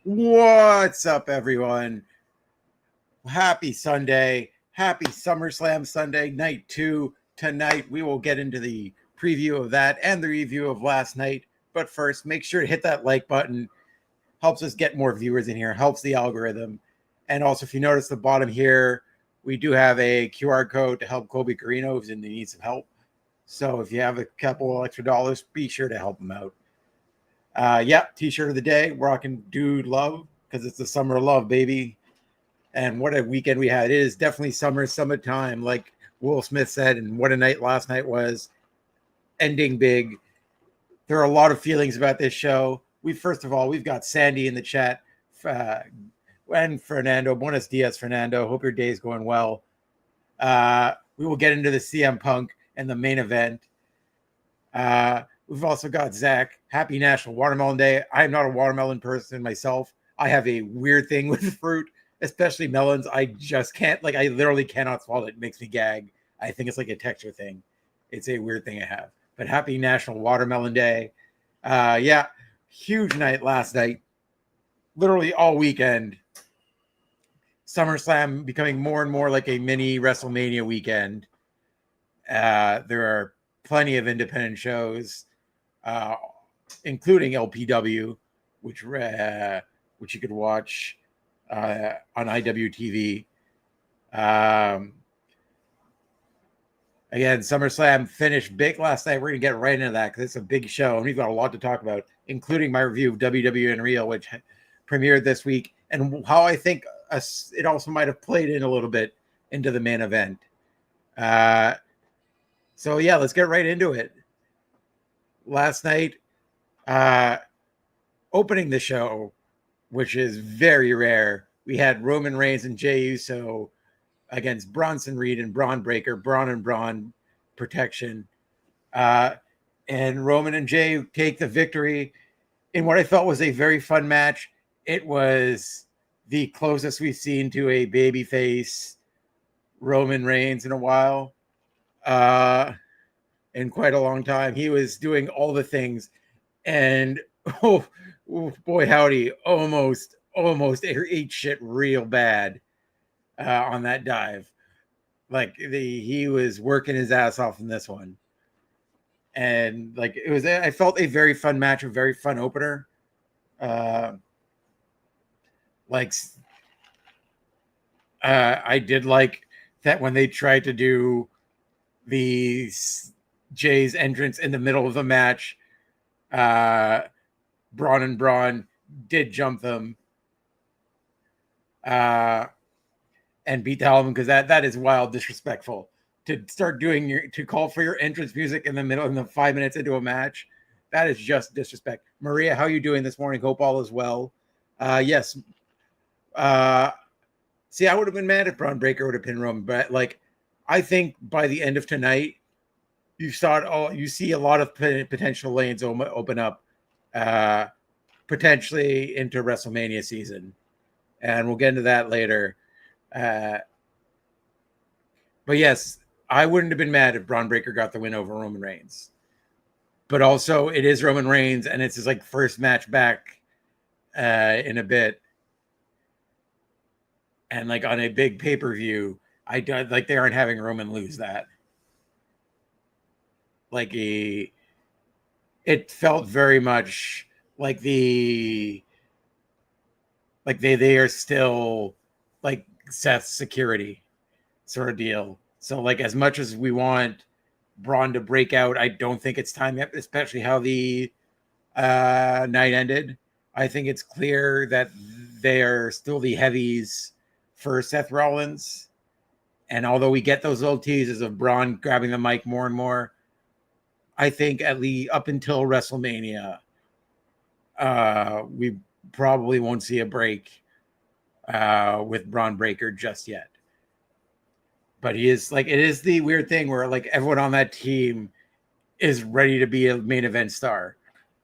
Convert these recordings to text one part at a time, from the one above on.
What's up, everyone? Happy Sunday. Happy SummerSlam Sunday, night 2. Tonight, we will get into the preview of that and the review of last night. But first, make sure to hit that like button. Helps us get more viewers in here. Helps the algorithm. And also, if you notice the bottom here, we do have a QR code to help Kobe Carino who's in need some help. So if you have a couple extra dollars, be sure to help him out. T-shirt of the day, rocking Dude Love, because it's the summer of love, baby. And what a weekend we had. It is definitely summertime, like Will Smith said, and what a night last night was. Ending big. There are a lot of feelings about this show. We've got Sandy in the chat, and Fernando. Buenos dias, Fernando. Hope your day is going well. We will get into the CM Punk and the main event. We've also got Zach. Happy National Watermelon Day. I am not a watermelon person myself. I have a weird thing with fruit, especially melons. I just can't, I literally cannot swallow it. It makes me gag. I think it's like a texture thing. It's a weird thing I have. But happy National Watermelon Day. Huge night last night. Literally all weekend. SummerSlam becoming more and more like a mini WrestleMania weekend. There are plenty of independent shows, including LPW, which you could watch on IWTV. Again, SummerSlam finished big last night. We're going to get right into that because it's a big show, and we've got a lot to talk about, including my review of WWE Unreal, which premiered this week, and how I think it also might have played in a little bit into the main event. So let's get right into it. Last night, opening the show, which is very rare, we had Roman Reigns and Jey Uso against Bronson Reed and Braun Breaker, Braun and Braun protection. And Roman and Jey take the victory in what I felt was a very fun match. It was the closest we've seen to a babyface Roman Reigns in a while. In quite a long time. He was doing all the things, and oh boy howdy, almost ate shit real bad on that dive. He was working his ass off in this one, and I felt a very fun match, a very fun opener. I did like that when they tried to do Jay's entrance in the middle of the match. Braun and Braun did jump them and beat the hell out of them, because that is wild disrespectful to start to call for your entrance music in the middle in the 5 minutes into a match. That is just disrespect. Maria, how are you doing this morning? Hope all is well. Yes. See, I would have been mad if Braun Breaker would have pinned Roman, but I think by the end of tonight, you see a lot of potential lanes open up, potentially into WrestleMania season, and we'll get into that later. But yes, I wouldn't have been mad if Braun Breaker got the win over Roman Reigns. But also, it is Roman Reigns, and it's his like first match back in a bit, and like on a big pay-per-view, I don't like they aren't having Roman lose that. Like it felt very much like they are still like Seth's security sort of deal. So like as much as we want Braun to break out, I don't think it's time yet, especially how the night ended. I think it's clear that they are still the heavies for Seth Rollins. And although we get those little teases of Braun grabbing the mic more and more, I think at least up until WrestleMania, we probably won't see a break with Braun Breaker just yet. But he is like, it is the weird thing where like everyone on that team is ready to be a main event star.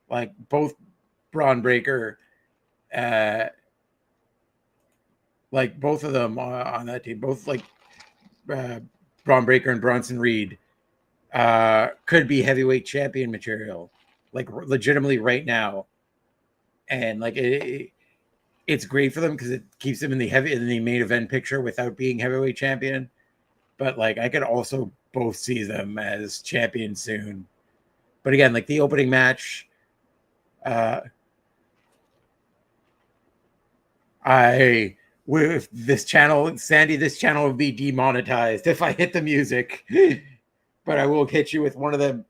Like both Braun Breaker, like both of them on that team, both like Braun Breaker and Bronson Reed could be heavyweight champion material, like legitimately right now. And like it's great for them because it keeps them in the main event picture without being heavyweight champion. But like I could also both see them as champions soon. But again, like the opening match, with this channel, Sandy, this channel would be demonetized if I hit the music. But I will hit you with one of them.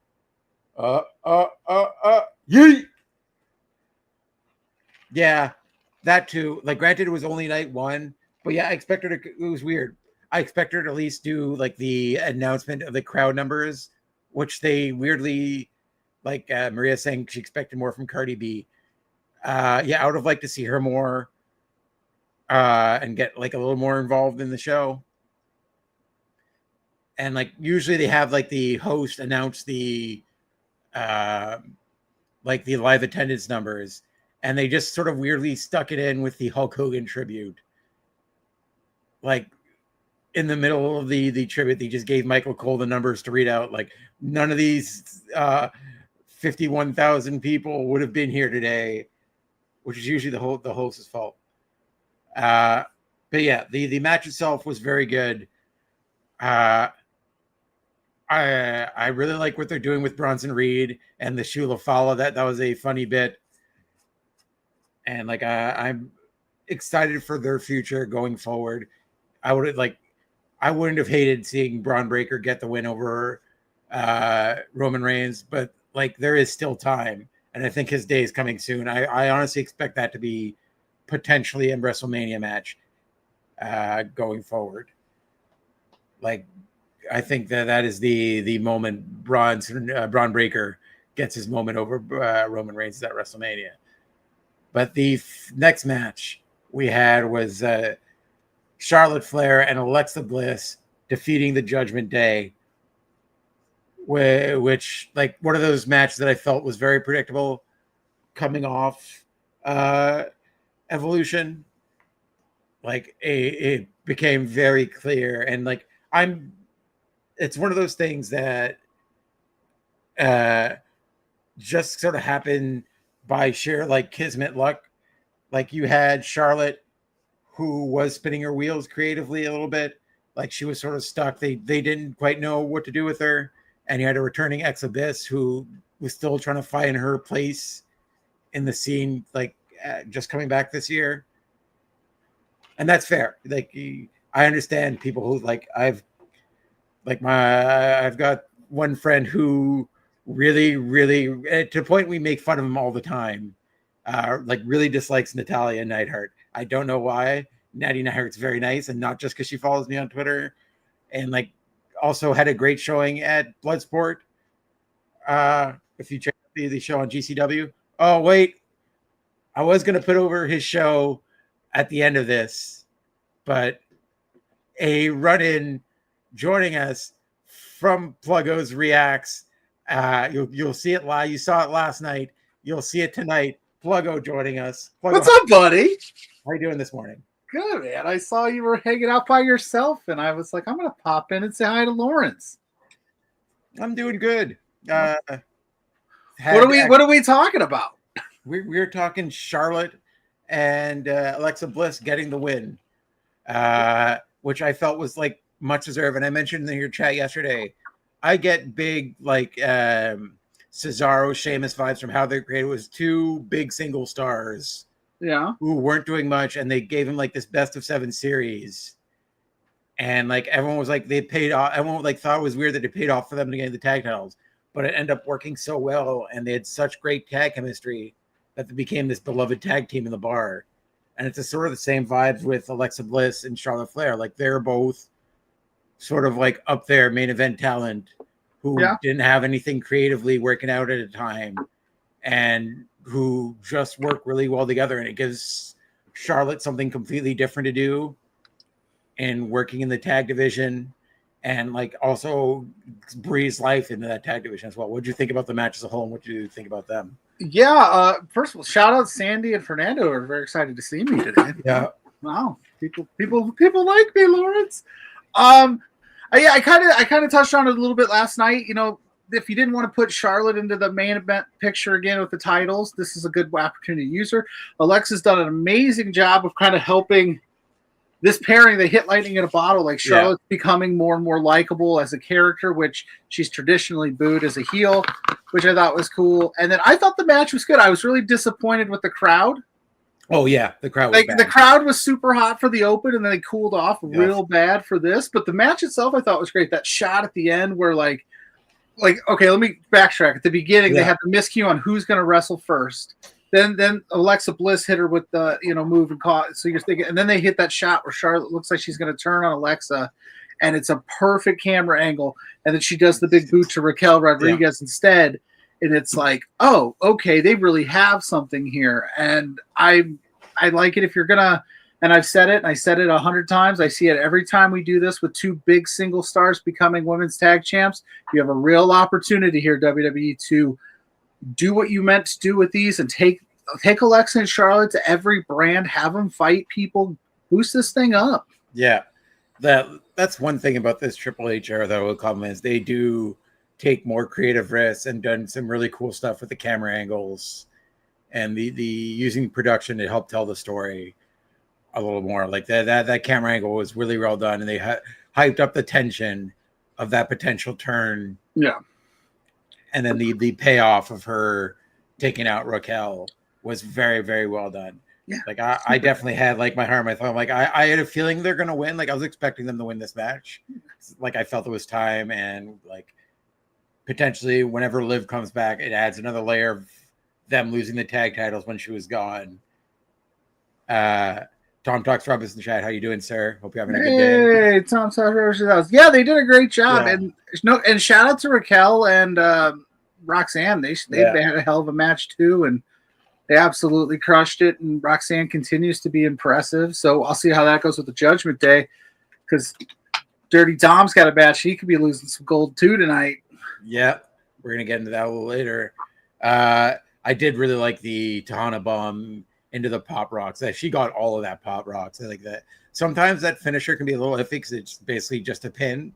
Yeet! Yeah, that too. Like, granted, it was only night one, but yeah, I expected it. It was weird. I expected her to at least do like the announcement of the crowd numbers, which they weirdly, like Maria saying she expected more from Cardi B. Yeah, I would have liked to see her more and get like a little more involved in the show. And like usually they have like the host announce the like the live attendance numbers, and they just sort of weirdly stuck it in with the Hulk Hogan tribute. Like in the middle of the tribute, they just gave Michael Cole the numbers to read out. Like none of these 51,000 people would have been here today, which is usually the host's fault. But yeah, the match itself was very good. I really like what they're doing with Bronson Reed and the Shula Fala. That was a funny bit, and like I'm excited for their future going forward. I wouldn't have hated seeing Braun Breaker get the win over Roman Reigns, but like there is still time, and I think his day is coming soon. I honestly expect that to be potentially a WrestleMania match going forward. Like I think that is the moment Braun Breaker gets his moment over Roman Reigns at WrestleMania. But the next match we had was Charlotte Flair and Alexa Bliss defeating the Judgment Day, which like one of those matches that I felt was very predictable coming off Evolution. Like it became very clear, and like it's one of those things that just sort of happened by sheer like kismet luck. Like you had Charlotte, who was spinning her wheels creatively a little bit. Like she was sort of stuck. They didn't quite know what to do with her. And you had a returning ex Abyss who was still trying to find her place in the scene, like just coming back this year. And that's fair. Like I understand people who like I've got one friend who really to the point we make fun of him all the time. Like really dislikes Natalya Neidhart. I don't know why. Natty Neidhart's very nice, and not just because she follows me on Twitter, and like also had a great showing at Bloodsport. If you check the show on GCW. Oh wait, I was gonna put over his show at the end of this, but a run-in joining us from Pluggos Reacts. You'll see it live. You saw it last night. You'll see it tonight. Pluggo joining us. Pluggo, what's up, buddy? how are you doing this morning? Good, man. I saw you were hanging out by yourself, and I was like, I'm going to pop in and say hi to Laurence. I'm doing good. What are we talking about? We're talking Charlotte and Alexa Bliss getting the win, which I felt was like much deserved. And I mentioned in your chat yesterday, I get big like Cesaro, Sheamus vibes from how they created. It was two big single stars, who weren't doing much, and they gave him like this best of 7 series. And like everyone was like they paid off. Everyone like thought it was weird that it paid off for them to get the tag titles, but it ended up working so well, and they had such great tag chemistry that they became this beloved tag team in the bar. And it's a sort of the same vibes with Alexa Bliss and Charlotte Flair. Like they're both sort of like up there main event talent who didn't have anything creatively working out at a time, and who just work really well together. And it gives Charlotte something completely different to do and working in the tag division, and like also breathes life into that tag division as well. What did you think about the match as a whole, and what did you think about them? Yeah, first of all, shout out Sandy and Fernando are very excited to see me today. Yeah. Wow. People like me, Laurence. I kind of touched on it a little bit last night. You know, if you didn't want to put Charlotte into the main event picture again with the titles, this is a good opportunity to use her. Alexa's done an amazing job of kind of helping this pairing. They hit lightning in a bottle. Like Charlotte's becoming more and more likable as a character, which she's traditionally booed as a heel, which I thought was cool. And then I thought the match was good. I was really disappointed with the crowd. Oh yeah, the crowd was bad. The crowd was super hot for the Open, and then they cooled off real bad for this. But the match itself, I thought was great. That shot at the end where like okay, let me backtrack. At the beginning, they had the miscue on who's going to wrestle first. Then Alexa Bliss hit her with the move and caught. So you're thinking, and then they hit that shot where Charlotte looks like she's going to turn on Alexa, and it's a perfect camera angle. And then she does the big boot to Raquel Rodriguez instead, and it's like, oh, okay, they really have something here. And I like it if you're gonna. And I've said it, and I said it 100 times. I see it every time we do this with two big single stars becoming women's tag champs. You have a real opportunity here, WWE, to do what you meant to do with these and take Alexa and Charlotte to every brand, have them fight people, boost this thing up. Yeah, that's one thing about this Triple H era that I will comment is they do take more creative risks and done some really cool stuff with the camera angles and the using production to help tell the story a little more. Like that camera angle was really well done, and they hyped up the tension of that potential turn. Yeah. And then the payoff of her taking out Raquel was very, very well done. Yeah. Like I definitely had like my heart, my thought. Like I had a feeling they're gonna win. Like I was expecting them to win this match. Like I felt it was time, and like potentially whenever Liv comes back, it adds another layer of them losing the tag titles when she was gone. Tom Talks Rubbish in the chat. How you doing, sir? Hope you're having a good day. Hey, Tom Talks Rubbish. Yeah, they did a great job. Yeah. And shout out to Raquel and Roxanne. They had a hell of a match too, and they absolutely crushed it. And Roxanne continues to be impressive. So I'll see how that goes with the Judgment Day, because Dirty Dom's got a match. He could be losing some gold too tonight. Yeah, we're gonna get into that a little later. I did really like the Tahana Bomb into the pop rocks. She got all of that pop rocks. I like that. Sometimes that finisher can be a little iffy because it's basically just a pin.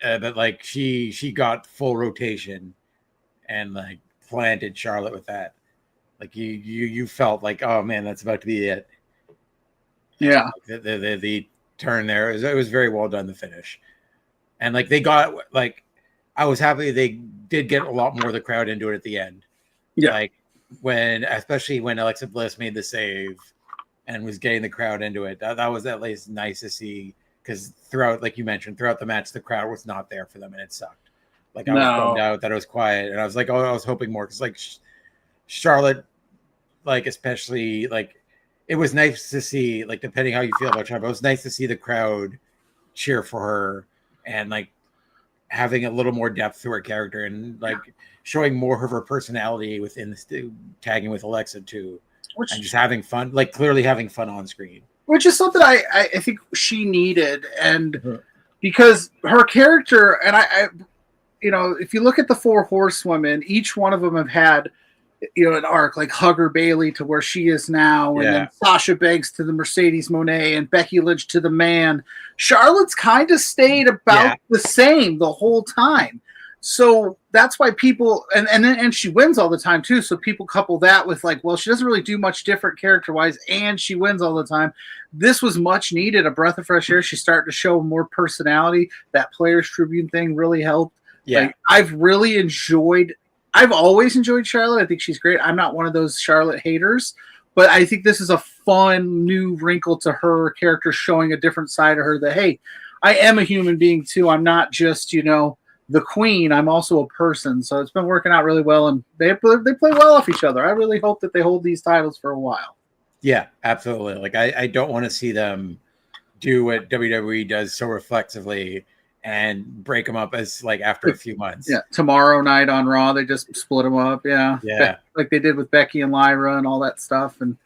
But like she got full rotation and like planted Charlotte with that. Like you felt like, oh man, that's about to be it. Yeah. The turn there, it was very well done, the finish. And like they got, like, I was happy they did get a lot more of the crowd into it at the end. Yeah. Like especially when Alexa Bliss made the save and was getting the crowd into it. That was at least nice to see, because throughout, like you mentioned, throughout the match, the crowd was not there for them, and it sucked. Like I was bummed out that it was quiet, and I was like, oh, I was hoping more, because like Charlotte, like especially like it was nice to see, like depending how you feel about Charlotte, it was nice to see the crowd cheer for her and like having a little more depth to her character and like showing more of her personality within the tagging with Alexa too, and just having fun, like clearly having fun on screen, which is something I think she needed. And because her character, and I if you look at the 4 horsewomen, each one of them have had an arc like Hugger Bailey to where she is now, and then Sasha Banks to the Mercedes Moné, and Becky Lynch to the Man. Charlotte's kind of stayed about the same the whole time. So that's why people, and she wins all the time too. So people couple that with like, well, she doesn't really do much different character wise, and she wins all the time. This was much needed, a breath of fresh air. She's starting to show more personality. That Players Tribune thing really helped. Yeah, like, I've always enjoyed Charlotte. I think she's great. I'm not one of those Charlotte haters, but I think this is a fun new wrinkle to her character, showing a different side of her that, hey, I am a human being too. I'm not just, the queen. I'm also a person. So it's been working out really well, and they play well off each other. I really hope that they hold these titles for a while. Yeah, absolutely. Like I don't want to see them do what WWE does so reflexively and break them up as like after a few months. Yeah, tomorrow night on Raw, they just split them up. Yeah, like they did with Becky and Lyra and all that stuff. And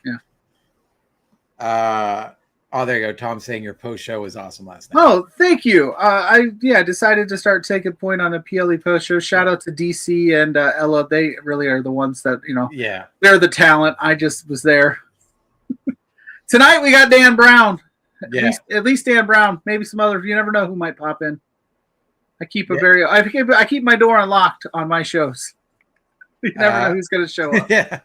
oh, there you go. Tom saying your post show was awesome last night. Oh, thank you. I decided to start taking point on a PLE post show. Shout out to DC and Ella. They really are the ones that they're the talent. I just was there. Tonight we got Dan Brown. At least Dan Brown. Maybe some others. You never know who might pop in. I keep I keep my door unlocked on my shows. You never know who's going to show up. Yeah.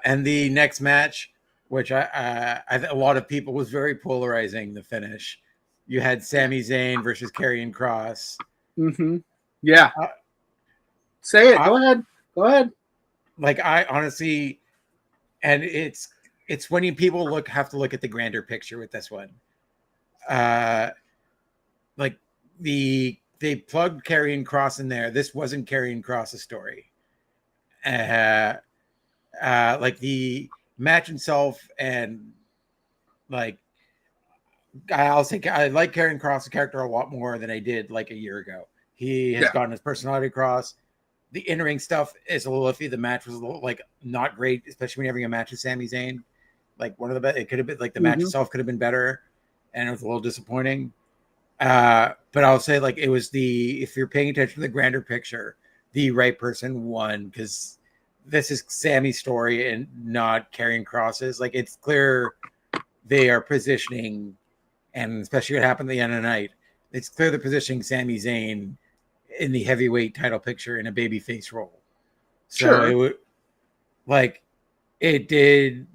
And the next match, which a lot of people was very polarizing, the finish. You had Sami Zayn versus Karrion Kross. Mm-hmm. Yeah. Say it. Go ahead. Like, I honestly, and it's when people have to look at the grander picture with this one. Like they plugged Karrion Kross in there. This wasn't Karrion Kross's story. Like the match itself, and like I'll say I like Karrion Kross' character a lot more than I did like a year ago. He has gotten his personality across. The in-ring stuff is a little iffy. The match was a little like not great, especially when you're having a match with Sami Zayn. Like one of the best, it could have been like the match itself could have been better, and it was a little disappointing. But I'll say like it was if you're paying attention to the grander picture, the right person won, because this is Sammy's story and not Karrion Kross's. Like it's clear they are positioning, and especially what happened at the end of the night, it's clear they're positioning Sami Zayn in the heavyweight title picture in a babyface role. So it did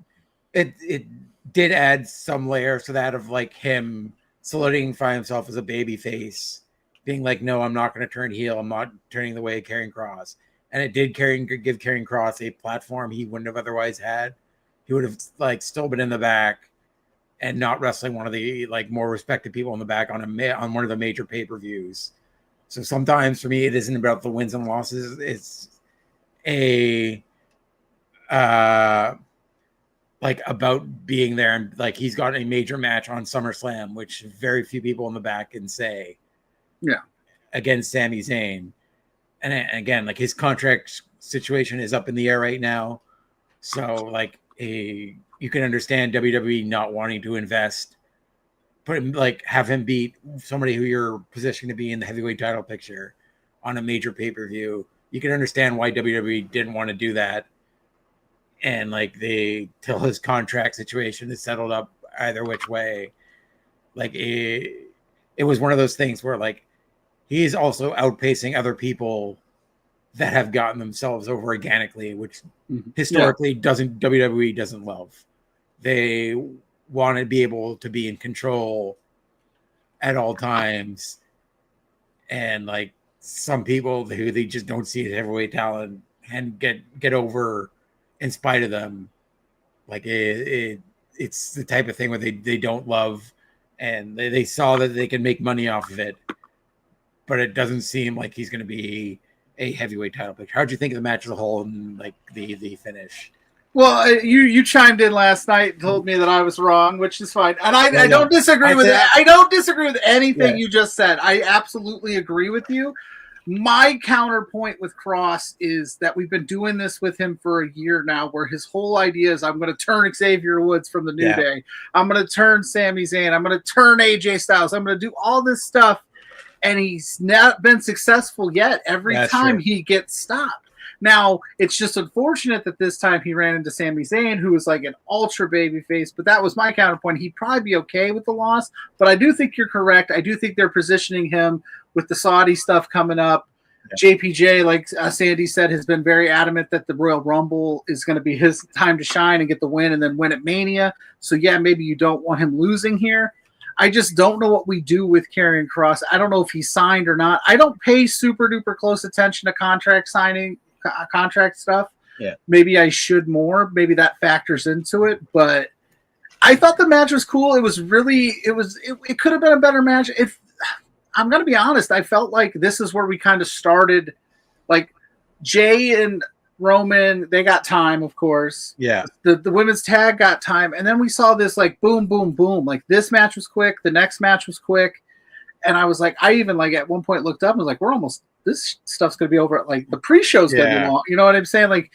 add some layers to that of like him solidifying himself as a babyface, being like, no, I'm not going to turn heel. I'm not turning the way of Karrion Kross. And it did give Karrion Kross a platform he wouldn't have otherwise had. He would have like still been in the back and not wrestling one of the like more respected people in the back on one of the major pay-per-views. So sometimes for me, it isn't about the wins and losses. It's like about being there, and like he's got a major match on SummerSlam, which very few people in the back can say. Yeah, against Sami Zayn, and again, like his contract situation is up in the air right now. So like you can understand WWE not wanting to invest. Have him beat somebody who you're positioned to be in the heavyweight title picture on a major pay-per-view. You can understand why WWE didn't want to do that. And like till his contract situation is settled up either which way. Like it was one of those things where like he's also outpacing other people that have gotten themselves over organically, which historically WWE doesn't love. They want to be able to be in control at all times, and like some people who they just don't see as heavyweight talent and get over in spite of them. Like it's the type of thing where they don't love, and they saw that they can make money off of it, but it doesn't seem like he's going to be a heavyweight title picture. How'd you think of the match as a whole and like the finish? Well, you chimed in last night and told me that I was wrong, which is fine. And I don't disagree with it. I don't disagree with anything you just said. I absolutely agree with you. My counterpoint with Kross is that we've been doing this with him for a year now, where his whole idea is I'm going to turn Xavier Woods from the New Day. I'm going to turn Sami Zayn. I'm going to turn AJ Styles. I'm going to do all this stuff. And he's not been successful yet. Every time he gets stopped. Now, it's just unfortunate that this time he ran into Sami Zayn, who was like an ultra babyface, but that was my counterpoint. He'd probably be okay with the loss, but I do think you're correct. I do think they're positioning him with the Saudi stuff coming up. Yeah. JPJ, like Sandy said, has been very adamant that the Royal Rumble is going to be his time to shine and get the win and then win at Mania. So, yeah, maybe you don't want him losing here. I just don't know what we do with Karrion Kross. I don't know if he's signed or not. I don't pay super duper close attention to contract signing, contract stuff. Yeah. Maybe I should more. Maybe that factors into it. But I thought the match was cool. It was really, it could have been a better match. If I'm going to be honest, I felt like this is where we kind of started. Like Jay and Roman, they got time, of course. Yeah. The women's tag got time. And then we saw this like boom, boom, boom. Like this match was quick. The next match was quick. And I was like, I even like at one point looked up and was like, we're almost, this stuff's going to be over. Like the pre-show's going to be long. You know what I'm saying? Like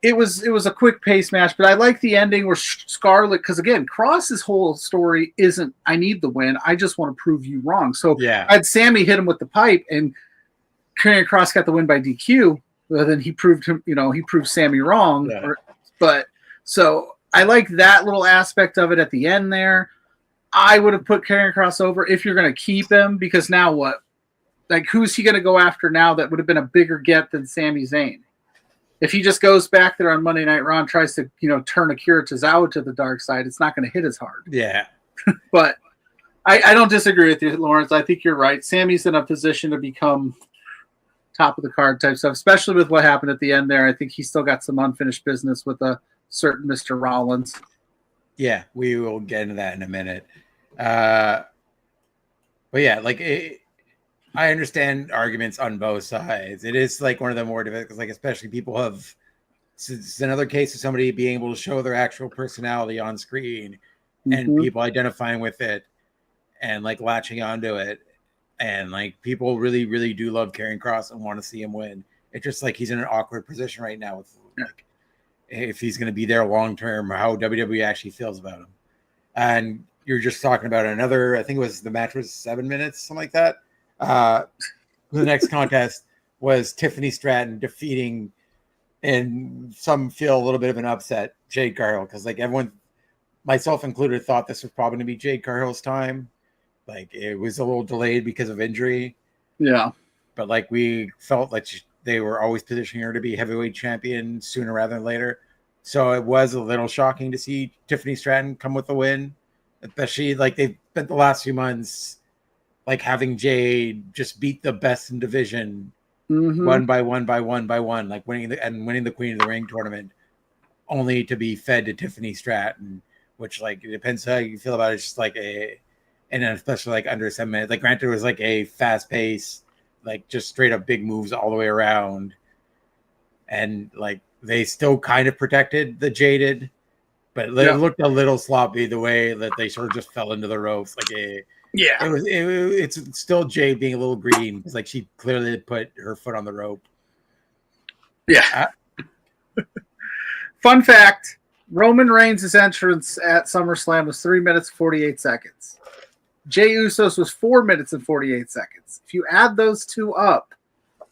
it was a quick pace match, but I like the ending where Scarlett, because again, Cross's whole story isn't, I need the win. I just want to prove you wrong. So I had Sammy hit him with the pipe and Karrion Kross got the win by DQ. Well, then he proved him, he proved Sammy wrong. Yeah. But so I like that little aspect of it at the end there. I would have put Karrion Kross over if you're going to keep him, because now what? Like, who's he going to go after now that would have been a bigger get than Sami Zayn? If he just goes back there on Monday Night Raw and tries to, turn Akira Tozawa to the dark side, it's not going to hit as hard. Yeah. But I don't disagree with you, Lawrence. I think you're right. Sammy's in a position to become top of the card type stuff, especially with what happened at the end there. I think he's still got some unfinished business with a certain Mr. Rollins. Yeah, we will get into that in a minute. But yeah, like I understand arguments on both sides. It is like one of the more difficult, like especially people have. It's another case of somebody being able to show their actual personality on screen, and people identifying with it, and like latching onto it. And like people really, really do love Karrion Kross and want to see him win. It's just like he's in an awkward position right now with like if he's going to be there long term, or how WWE actually feels about him. And you're just talking about another. I think it was the match was 7 minutes, something like that. The next contest was Tiffany Stratton defeating, and some feel a little bit of an upset, Jade Cargill, because like everyone, myself included, thought this was probably going to be Jade Cargill's time. Like it was a little delayed because of injury. Yeah. But like we felt like they were always positioning her to be heavyweight champion sooner rather than later. So it was a little shocking to see Tiffany Stratton come with the win, especially like they've spent the last few months like having Jade just beat the best in division one by one, like winning the Queen of the Ring tournament, only to be fed to Tiffany Stratton, which like it depends how you feel about it. It's just like and then especially like under 7 minutes, like granted it was like a fast pace, like just straight up big moves all the way around. And like they still kind of protected the Jaded, but it looked a little sloppy the way that they sort of just fell into the ropes. Like it's still Jade being a little green because like she clearly put her foot on the rope. Yeah. Fun fact: Roman Reigns' entrance at SummerSlam was 3 minutes 48 seconds. Jey Uso's was 4 minutes and 48 seconds. If you add those two up,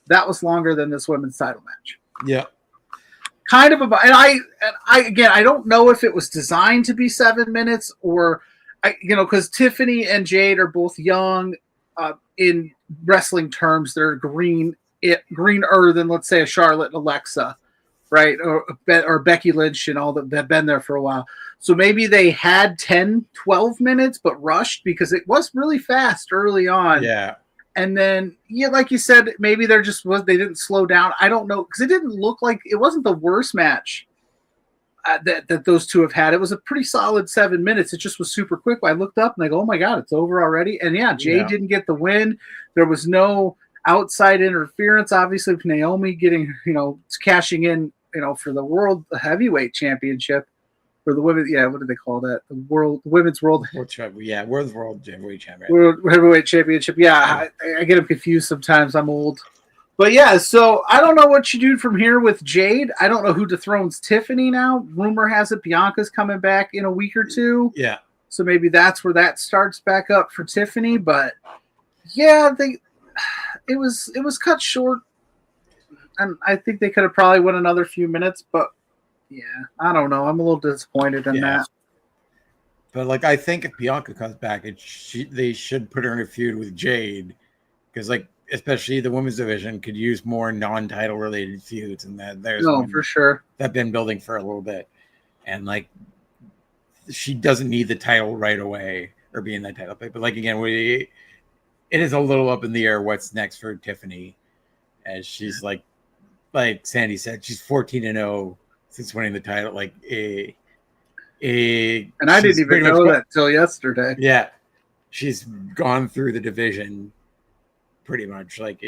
that was longer than this women's title match. Yeah. Kind of about, and I again, I don't know if it was designed to be 7 minutes or, because Tiffany and Jade are both young. In wrestling terms, they're greener than, let's say, a Charlotte and Alexa, right? Or Becky Lynch and all that have been there for a while. So maybe they had 10, 12 minutes, but rushed because it was really fast early on. Yeah. And then, like you said, maybe they didn't slow down. I don't know, because it didn't look like it wasn't the worst match that those two have had. It was a pretty solid 7 minutes. It just was super quick. I looked up and I go, oh my God, it's over already. And Jade didn't get the win. There was no outside interference, obviously, with Naomi getting, cashing in, for the World Heavyweight Championship. For the women, what do they call that? The Women's World World Heavyweight Championship. World Heavyweight Championship. Yeah, I get them confused sometimes. I'm old. But yeah, so I don't know what you do from here with Jade. I don't know who dethrones Tiffany now. Rumor has it Bianca's coming back in a week or two. Yeah. So maybe that's where that starts back up for Tiffany. But yeah, it was cut short. And I think they could have probably won another few minutes, but yeah, I don't know. I'm a little disappointed in that. But like, I think if Bianca comes back, they should put her in a feud with Jade, because like, especially the women's division could use more non-title related feuds, and there's for sure that's been building for a little bit, and like, she doesn't need the title right away or be in that title fight. But like, again, it is a little up in the air what's next for Tiffany, as she's like Sandy said, she's 14-0 since winning the title. Like and I didn't even know that till yesterday. Yeah, she's gone through the division pretty much. Like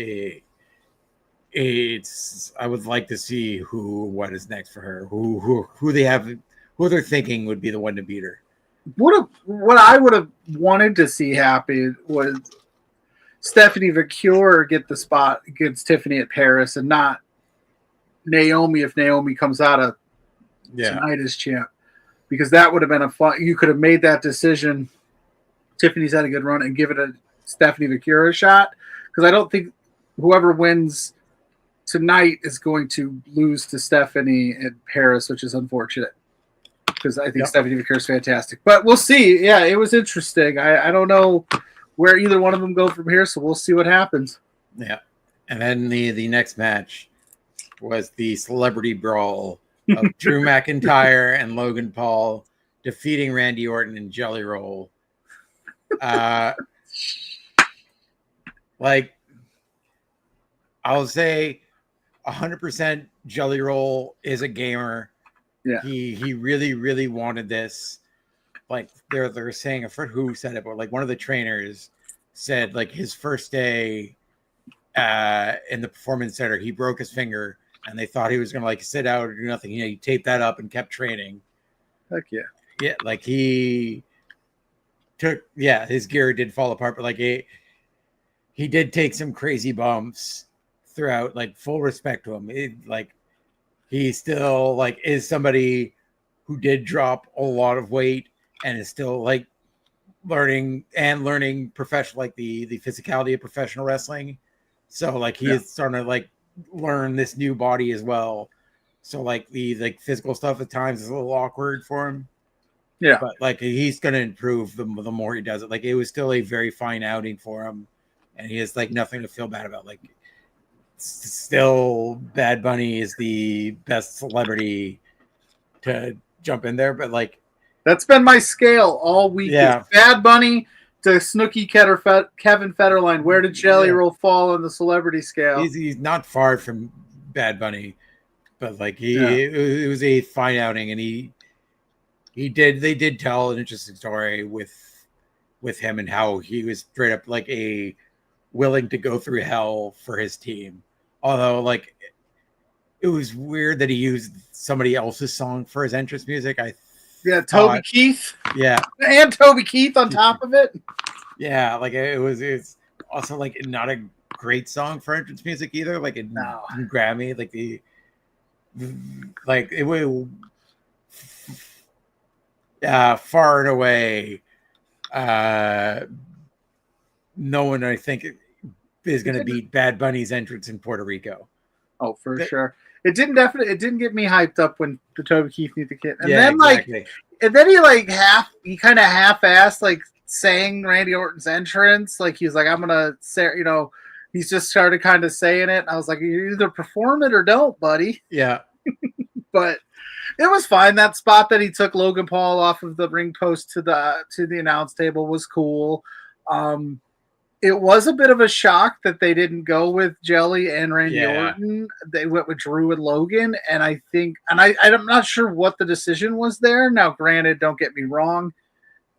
it's. I would like to see what is next for her. Who they have, who they're thinking would be the one to beat her. What I would have wanted to see happy was Stephanie Vicure get the spot against Tiffany at Paris, and not Naomi if Naomi comes out of tonight as champ. Because that would have been a fun. You could have made that decision. Tiffany's had a good run and give it a Stephanie Vicure a shot. Because I don't think whoever wins tonight is going to lose to Stephanie in Paris, which is unfortunate. Because I think Stephanie Vicure is fantastic. But we'll see. Yeah, it was interesting. I don't know where either one of them go from here, so we'll see what happens. Yeah. And then the next match was the Celebrity Brawl of Drew McIntyre and Logan Paul defeating Randy Orton and Jelly Roll. Like, I'll say 100% Jelly Roll is a gamer. Yeah. He really, really wanted this. Like, they're saying, I forget who said it, but like one of the trainers said like his first day in the performance center, he broke his finger. And they thought he was going to like sit out or do nothing. He taped that up and kept training. Heck yeah. Yeah, like he took, his gear did fall apart, but like he did take some crazy bumps throughout. Like, full respect to him. Like, he still like is somebody who did drop a lot of weight and is still like learning professional, like the physicality of professional wrestling. So like he is starting to like learn this new body as well, so like the physical stuff at times is a little awkward for him, but like he's gonna improve the more he does it. Like, it was still a very fine outing for him, and he has like nothing to feel bad about. Like, still Bad Bunny is the best celebrity to jump in there, but like that's been my scale all week. Bad Bunny to Snooki Kevin Federline. Where did Jelly Roll fall on the celebrity scale? He's not far from Bad Bunny, but like it was a fine outing, and they did tell an interesting story with him and how he was straight up like a willing to go through hell for his team. Although like it was weird that he used somebody else's song for his entrance music. Toby Keith. Yeah. And Toby Keith on top of it. Yeah, like it's also like not a great song for entrance music either. Like in Grammy, like it will far and away no one I think is going to beat Bad Bunny's entrance in Puerto Rico. Oh, for sure. It didn't get me hyped up when the Toby Keith Need the Kid. And then exactly. And then he kind of half-assed like sang Randy Orton's entrance. Like he's like, I'm gonna say, he's just started kind of saying it. And I was like, you either perform it or don't, buddy. Yeah. But it was fine. That spot that he took Logan Paul off of the ring post to the announce table was cool. It was a bit of a shock that they didn't go with Jelly and Randy Orton. They went with Drew and Logan. And I think, I'm not sure what the decision was there. Now, granted, don't get me wrong.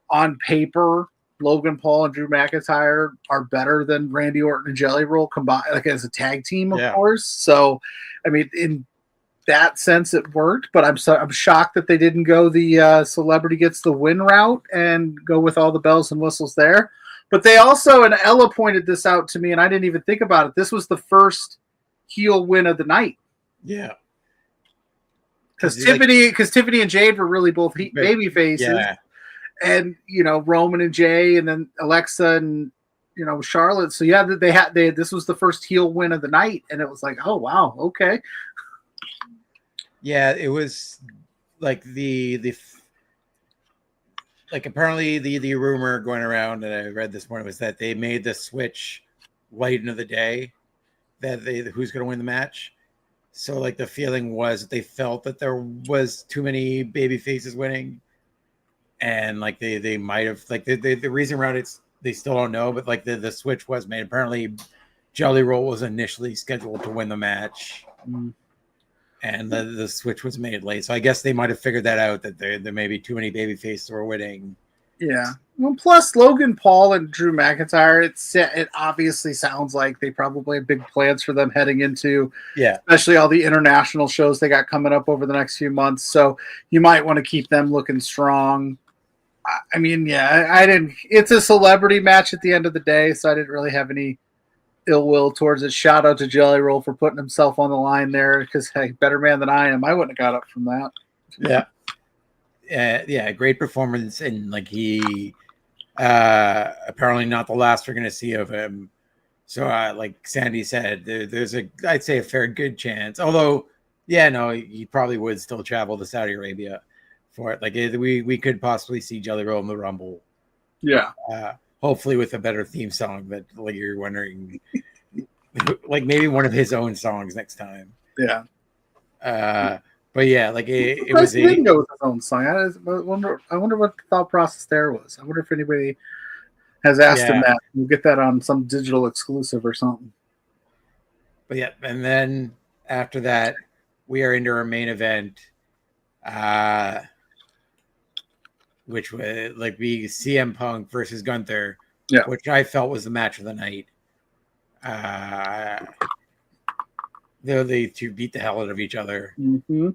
On paper, Logan Paul and Drew McIntyre are better than Randy Orton and Jelly Roll combined, like as a tag team, of course. So, I mean, in that sense, it worked. But I'm shocked that they didn't go the celebrity gets the win route and go with all the bells and whistles there. But they also, and Ella pointed this out to me, and I didn't even think about it. This was the first heel win of the night. Yeah. Because Tiffany and Jade were really both baby faces. Yeah. And, Roman and Jay, and then Alexa and Charlotte. So yeah, this was the first heel win of the night, and it was like, oh wow, okay. Yeah, it was like apparently the rumor going around that I read this morning was that they made the switch late into the day, that who's going to win the match. So like the feeling was that they felt that there was too many baby faces winning, and like they might have like the reason around it, they still don't know, but like the switch was made. Apparently Jelly Roll was initially scheduled to win the match. And the switch was made late. So I guess they might have figured that out, that there may be too many baby faces were winning. Yeah. Well, plus Logan Paul and Drew McIntyre, it obviously sounds like they probably have big plans for them heading into, especially all the international shows they got coming up over the next few months. So you might want to keep them looking strong. I mean, I didn't. It's a celebrity match at the end of the day, so I didn't really have any ill will towards it. Shout out to Jelly Roll for putting himself on the line there, because hey, better man than I am. I wouldn't have got up from that. Yeah, great performance, and like he apparently not the last we're going to see of him. So like Sandy said, there's I'd say a fair good chance. Although, he probably would still travel to Saudi Arabia for it. Like we could possibly see Jelly Roll in the Rumble. Yeah. Hopefully with a better theme song that like you're wondering, like maybe one of his own songs next time. Yeah. But yeah, like it was didn't go with his own song. I wonder what the thought process there was. I wonder if anybody has asked him that. We'll get that on some digital exclusive or something. But yeah, and then after that, we are into our main event, which would like be CM Punk versus Gunther, which I felt was the match of the night. They two beat the hell out of each other. Mm-hmm.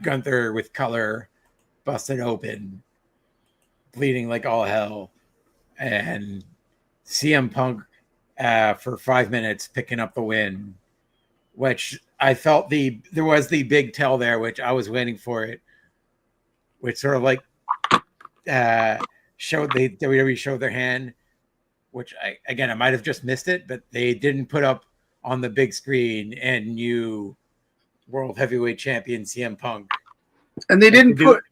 Gunther with color, busted open, bleeding like all hell, and CM Punk for 5 minutes picking up the win, which I felt there was the big tell there, which I was waiting for it, which sort of like WWE showed their hand, which I might have just missed it, but they didn't put up on the big screen and new World Heavyweight Champion CM Punk. And they didn't put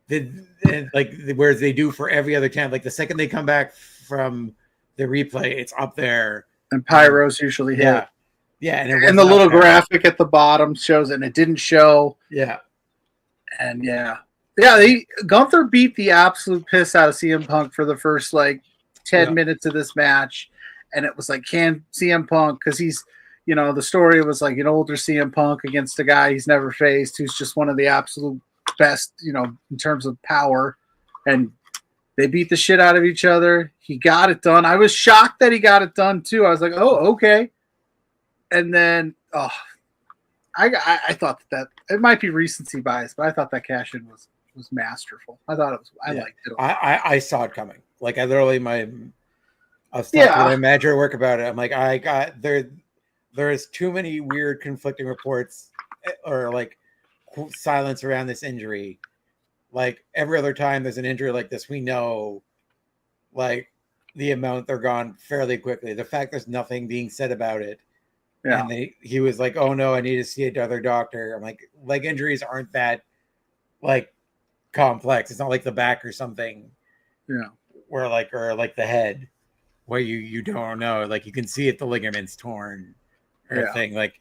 whereas they do for every other time. Like the second they come back from the replay, it's up there. And pyros usually hit. Yeah, and the little graphic at the bottom shows it, and it didn't show. Yeah. And Gunther beat the absolute piss out of CM Punk for the first 10 minutes of this match. And it was like, can CM Punk, because he's, the story was like an older CM Punk against a guy he's never faced, who's just one of the absolute best, in terms of power. And they beat the shit out of each other. He got it done. I was shocked that he got it done too. I was like, oh, okay. And then, I thought that it might be recency bias, but I thought that cash in was masterful. I thought I liked it. I saw it coming. Like I literally I was talking to my manager at work about it. I'm like, I got there's too many weird conflicting reports or like silence around this injury. Like every other time there's an injury like this, we know like the amount they're gone fairly quickly. The fact there's nothing being said about it. Yeah. And he was like, oh no, I need to see another doctor. I'm like, leg injuries aren't that like complex. It's not like the back or something. Yeah. Or like the head where you don't know. Like you can see if the ligament's torn or a thing. Like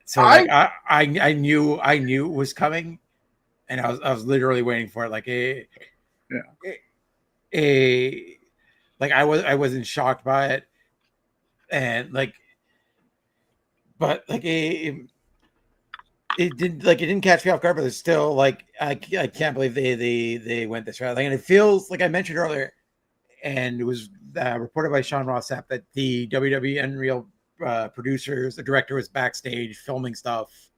so I knew it was coming, and I was literally waiting for it. Like I wasn't shocked by it, and but it didn't catch me off guard. But it's still like I can't believe they went this route. And it feels like I mentioned earlier, and it was reported by Sean Ross Sapp that the WWE Unreal producers, the director was backstage filming stuff,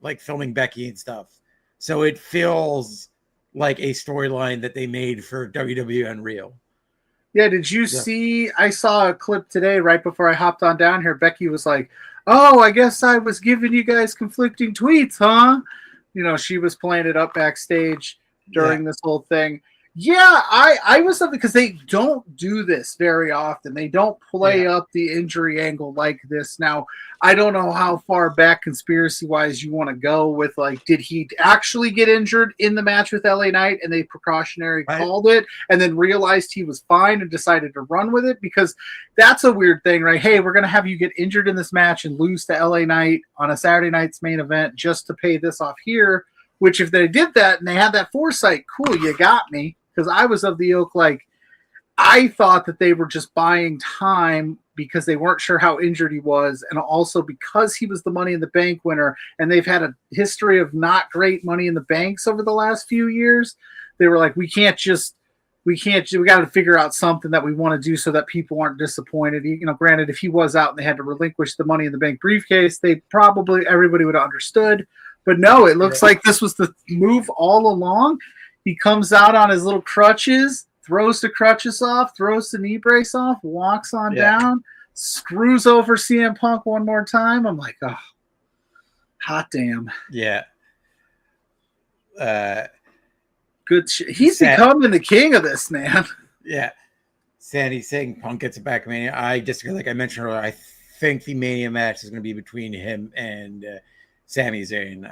like filming Becky and stuff. So it feels like a storyline that they made for WWE Unreal. Yeah, did you see? I saw a clip today right before I hopped on down here. Becky was like, "Oh, I guess I was giving you guys conflicting tweets, huh?" She was playing it up backstage during this whole thing. Yeah, I was something because they don't do this very often. They don't play up the injury angle like this. Now, I don't know how far back conspiracy wise you want to go with like, did he actually get injured in the match with LA Knight and they precautionary called it and then realized he was fine and decided to run with it? Because that's a weird thing, right? Hey, we're going to have you get injured in this match and lose to LA Knight on a Saturday night's main event just to pay this off here. Which if they did that and they had that foresight, cool, you got me. Because I was of the ilk, like, I thought that they were just buying time because they weren't sure how injured he was. And also because he was the Money in the Bank winner and they've had a history of not great Money in the Banks over the last few years. They were like, we got to figure out something that we want to do so that people aren't disappointed. You know, granted, if he was out and they had to relinquish the Money in the Bank briefcase, everybody would have understood. But no, it looks like this was the move all along. He comes out on his little crutches, throws the crutches off, throws the knee brace off, walks on down, screws over CM Punk one more time. I'm like, oh, hot damn. Yeah. Good shit. He's becoming the king of this, man. Yeah. Sandy saying Punk gets it back, Mania. I disagree. Like I mentioned earlier, I think the Mania match is going to be between him and Sami Zayn.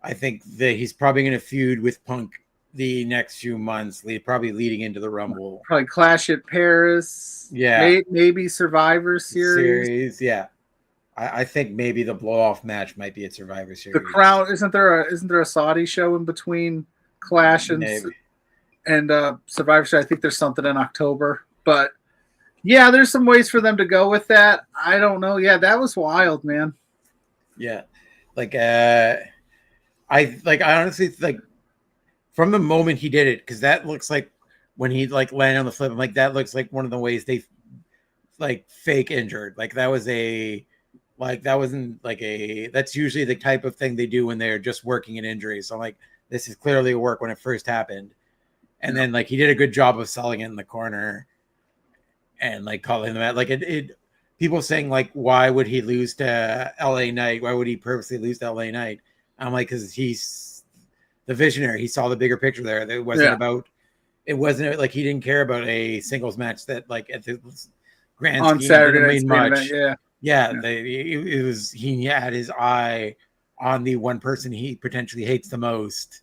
I think that he's probably going to feud with Punk the next few months, probably leading into the Rumble. Probably Clash at Paris. Yeah. Maybe Survivor Series. Yeah. I think maybe the blow-off match might be at Survivor Series. The Crown, isn't there a Saudi show in between Clash and Survivor Series? I think there's something in October. But, yeah, there's some ways for them to go with that. I don't know. Yeah, that was wild, man. Yeah. I honestly like from the moment he did it, because that looks like when he like landed on the flip, I'm like, that looks like one of the ways they like fake injured. Like that wasn't like that's usually the type of thing they do when they're just working an injury. So I'm like, this is clearly a work when it first happened. And then like he did a good job of selling it in the corner and like calling them out. Like it people saying like, why would he lose to LA Knight? Why would he purposely lose to LA Knight? I'm like, because he's the visionary. He saw the bigger picture there. It wasn't like he didn't care about a singles match that like at the grand on scheme Saturday didn't mean much. He had his eye on the one person he potentially hates the most,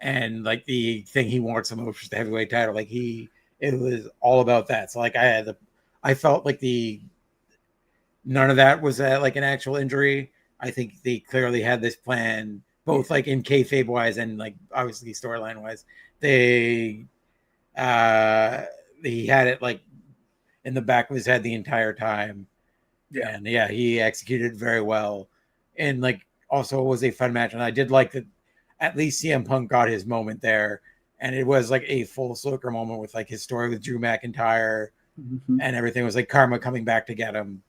and like the thing he wants the most is the heavyweight title. Like it was all about that. So like I felt like none of that was like an actual injury. I think they clearly had this plan, both like in kayfabe wise and like obviously storyline wise. He had it like in the back of his head the entire time. Yeah. And yeah, he executed very well. And like also it was a fun match. And I did like that at least CM Punk got his moment there. And it was like a full circle moment with like his story with Drew McIntyre and everything. It was like karma coming back to get him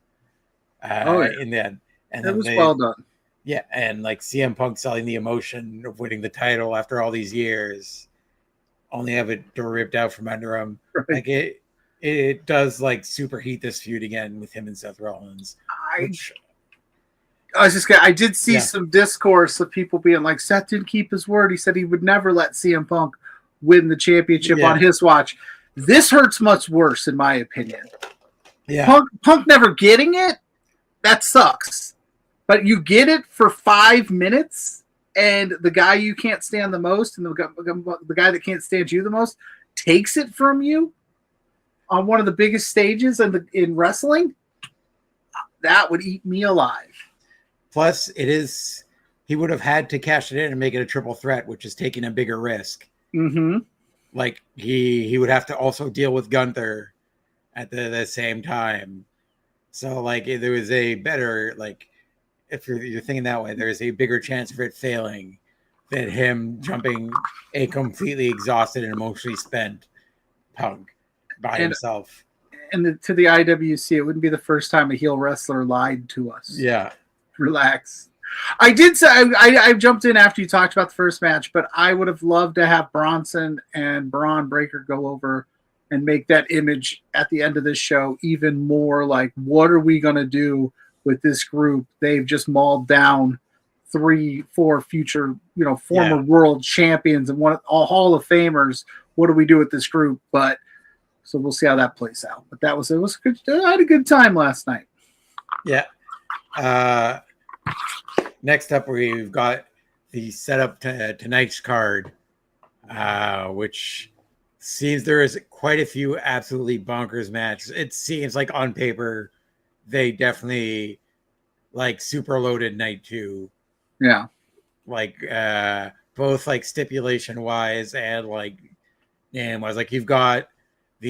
in the end. And it was well done. Yeah, and like CM Punk selling the emotion of winning the title after all these years, only have it ripped out from under him. Right. Like it does like superheat this feud again with him and Seth Rollins. I did see some discourse of people being like, Seth didn't keep his word. He said he would never let CM Punk win the championship on his watch. This hurts much worse, in my opinion. Yeah, Punk never getting it, that sucks. But you get it for 5 minutes, and the guy you can't stand the most and the guy that can't stand you the most takes it from you on one of the biggest stages in wrestling. That would eat me alive. Plus, he would have had to cash it in and make it a triple threat, which is taking a bigger risk. Mm-hmm. Like he would have to also deal with Gunther at the same time. So like there was a better like. If you're thinking that way, there's a bigger chance of it failing than him jumping a completely exhausted and emotionally spent Punk by himself. And to the IWC, it wouldn't be the first time a heel wrestler lied to us. Yeah. Relax. I did say, I jumped in after you talked about the first match, but I would have loved to have Bronson and Braun Breaker go over and make that image at the end of this show even more like, what are we going to do with this group? They've just mauled down 3-4 future, former world champions and all Hall of Famers. What do we do with this group? But so we'll see how that plays out. But it was good. I had a good time last night. Yeah. Next up, we've got the setup to tonight's card, which seems there is quite a few absolutely bonkers matches. It seems like on paper, they definitely like super loaded night 2. Yeah. Like both like stipulation wise and like name wise. Like you've got who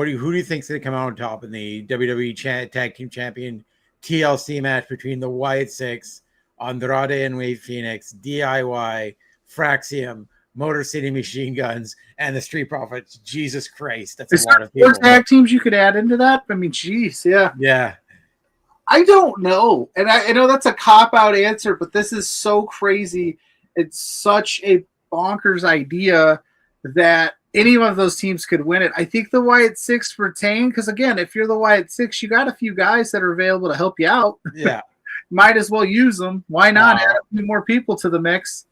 do you think's gonna come out on top in the WWE Tag Team Champion TLC match between the Wyatt Six, Andrade and Wade Phoenix, DIY, Fraxium, Motor City Machine Guns, and the Street Profits. Jesus Christ, that's a lot of people. Tag teams you could add into that? I mean, geez, yeah. Yeah. I don't know. And I know that's a cop-out answer, but this is so crazy. It's such a bonkers idea that any one of those teams could win it. I think the Wyatt Six retain because, again, if you're the Wyatt Six, you got a few guys that are available to help you out. Yeah. Might as well use them. Why not add a few more people to the mix?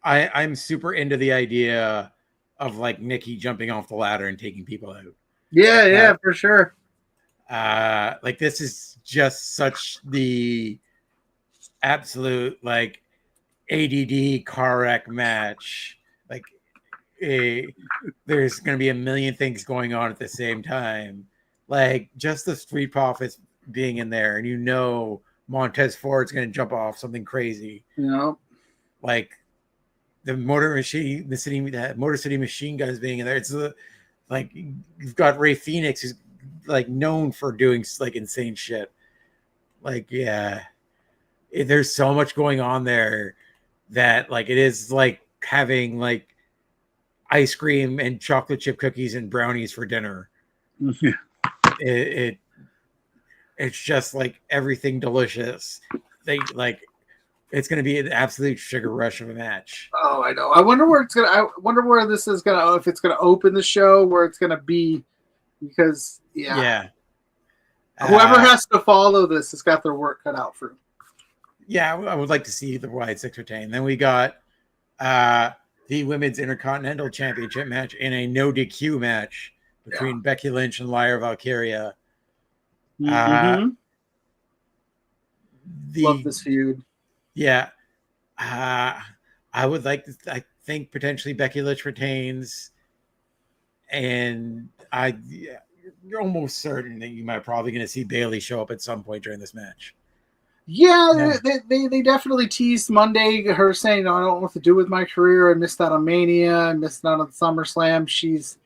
I'm super into the idea of like Nikki jumping off the ladder and taking people out. Yeah, for sure. Like this is just such the absolute like ADD car wreck match. Like there's going to be a million things going on at the same time. Like just the Street Profits being in there, and Montez Ford's going to jump off something crazy. Like the Motor City Machine Guns being in there. It's like you've got Ray Phoenix who's like known for doing like insane shit. Like there's so much going on there that like it is like having like ice cream and chocolate chip cookies and brownies for dinner. It's just like everything delicious. It's going to be an absolute sugar rush of a match. Oh, I know. I wonder where this is going to, if it's going to open the show, where it's going to be, because whoever has to follow this has got their work cut out for them. Yeah, I would like to see the Wyatt Six retain. Then we got the Women's Intercontinental Championship match in a no DQ match between Becky Lynch and Lyra Valkyria. Love this feud. Yeah. I would like to, I think potentially Becky Lynch retains, and you're almost certain that you might probably going to see Bayley show up at some point during this match. Yeah. They definitely teased Monday her saying, I don't know what to do with my career. I missed out on Mania. I missed out on SummerSlam. She's,